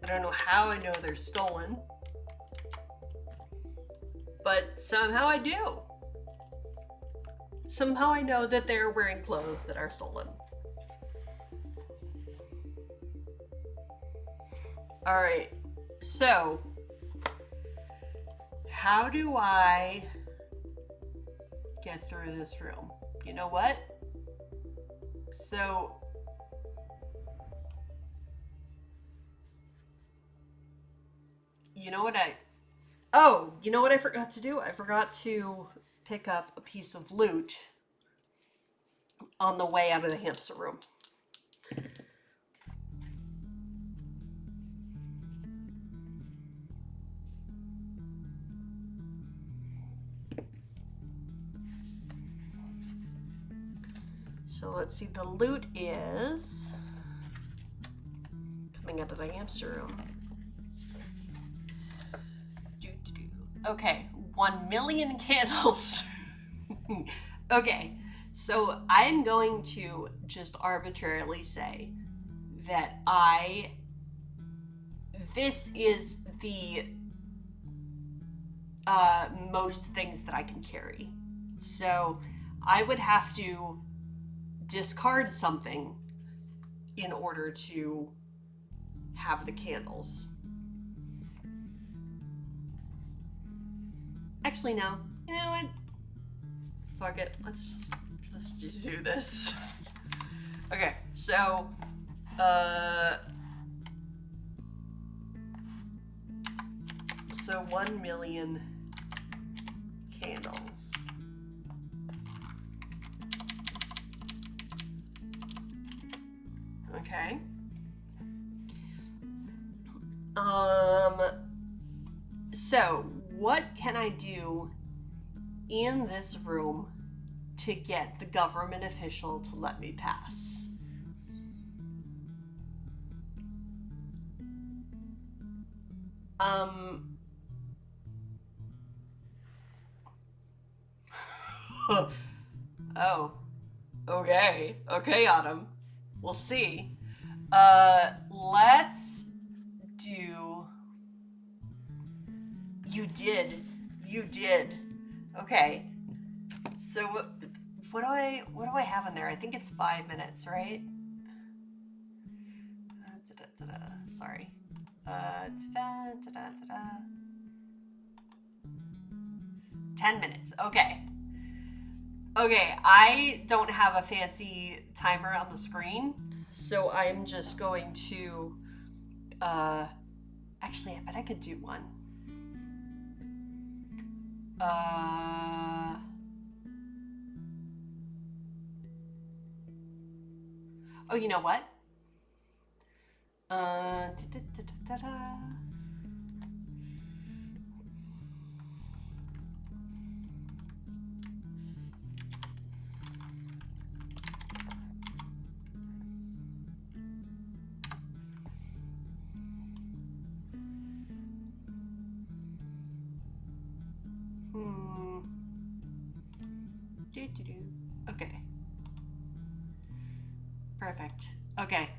I don't know how I know they're stolen. But somehow I do. Somehow I know that they're wearing clothes that are stolen. Alright, so how do I get through this room. You know what? So you know what I forgot to do? I forgot to pick up a piece of loot on the way out of the hamster room. So let's see, the loot is coming out of the hamster room. Okay, 1 million candles. Okay, so I'm going to just arbitrarily say that this is the most things that I can carry. So I would have to discard something in order to have the candles. Actually, no. You know what? Fuck it. Let's just do this. Okay, so so 1 million candles. Okay. So what can I do in this room to get the government official to let me pass? Oh, okay. Okay, Autumn. We'll see. Let's do... You did. Okay. So what do I have in there? I think it's 5 minutes, right? Sorry. 10 minutes. Okay. Okay, I don't have a fancy timer on the screen, so I'm just going to actually, I bet I could do one. Oh, you know what? Okay. Perfect. Okay.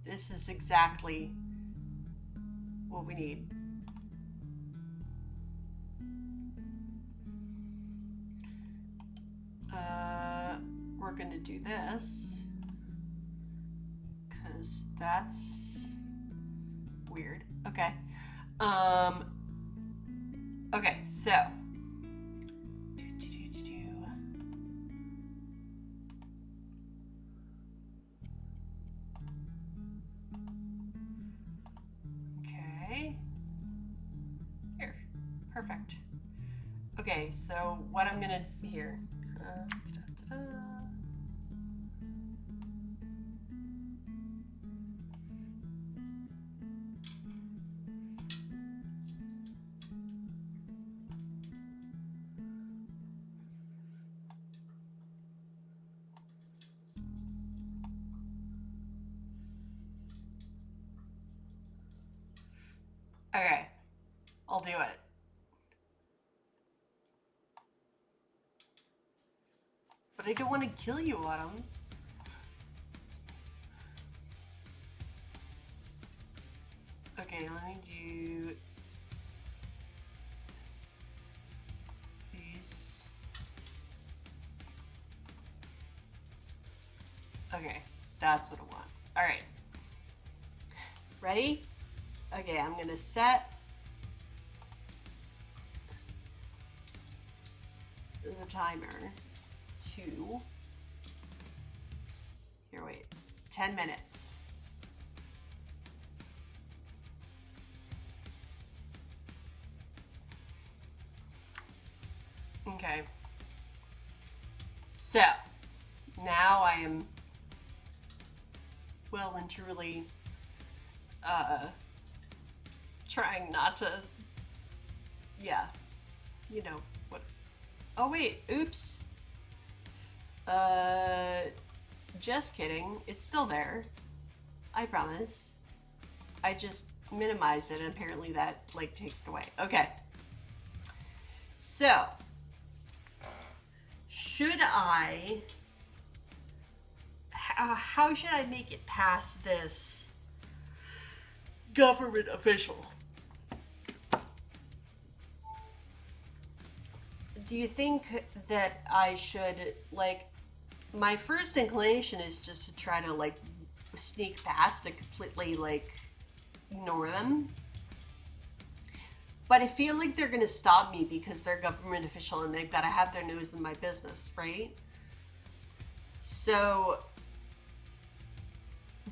This is exactly what we need. We're gonna do this because that's weird. Okay. Okay, so okay. Here. Perfect. Okay, so what I'm gonna here. Okay, I'll do it. But I don't want to kill you, Autumn. Okay, let me do these. Okay, that's what I want. All right. Ready? Okay, I'm gonna set the timer. to, here, wait, 10 minutes. Okay. So, now I am well and truly trying not to, yeah, you know, what, oh wait, oops. Just kidding, it's still there, I promise. I just minimized it and apparently that, like, takes it away. Okay. So, should I, how should I make it past this government official? Do you think that I should, like, my first inclination is just to try to, like, sneak past and completely, like, ignore them. But I feel like they're gonna stop me because they're a government official and they've gotta have their nose in my business, right? So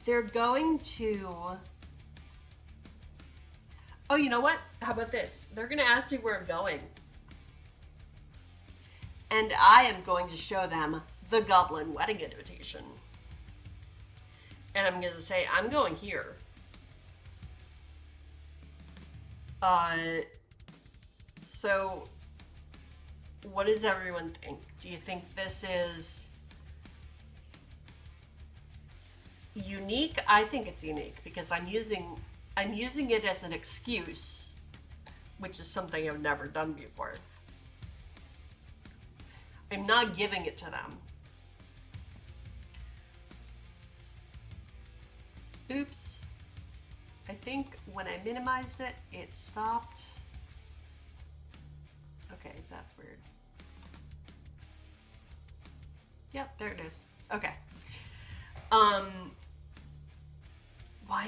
they're going to, oh, you know what? How about this? They're gonna ask me where I'm going. And I am going to show them the Goblin wedding invitation. And I'm gonna say, I'm going here. So what does everyone think? Do you think this is unique? I think it's unique because I'm using it as an excuse, which is something I've never done before. I'm not giving it to them. Oops. I think when I minimized it, it stopped. Okay, that's weird. Yep, there it is. Okay. Why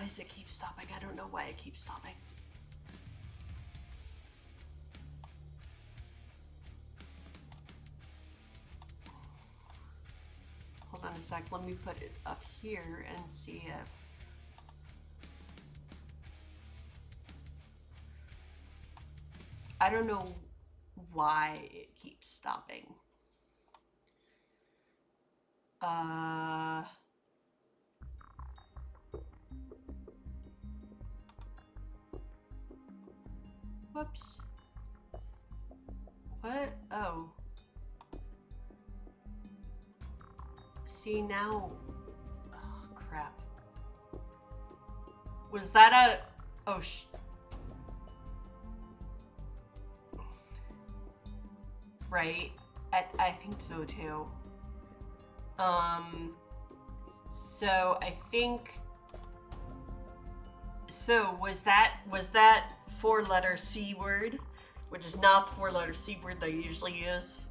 does it keep stopping? I don't know why it keeps stopping. Hold on a sec, let me put it up here and see if, I don't know why it keeps stopping. Whoops. What? Oh. See now, oh crap. Was that a, oh right, I think so too. So I think, so was that 4-letter C word, which is not the 4-letter C word that I usually use?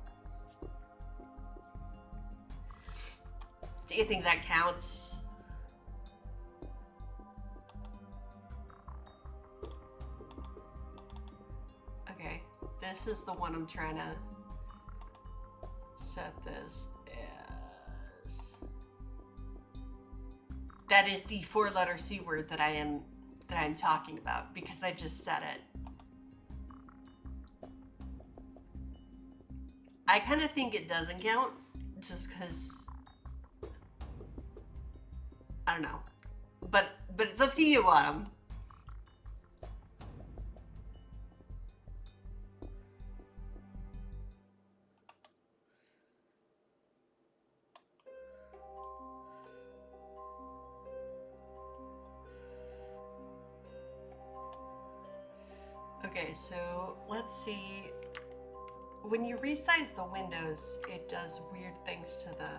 Do you think that counts? Okay, this is the one I'm trying to set this as. That is the 4-letter C word that I'm talking about because I just said it. I kind of think it doesn't count just because, I don't know, but it's up to you, Autumn. Okay, so let's see. When you resize the windows, it does weird things to the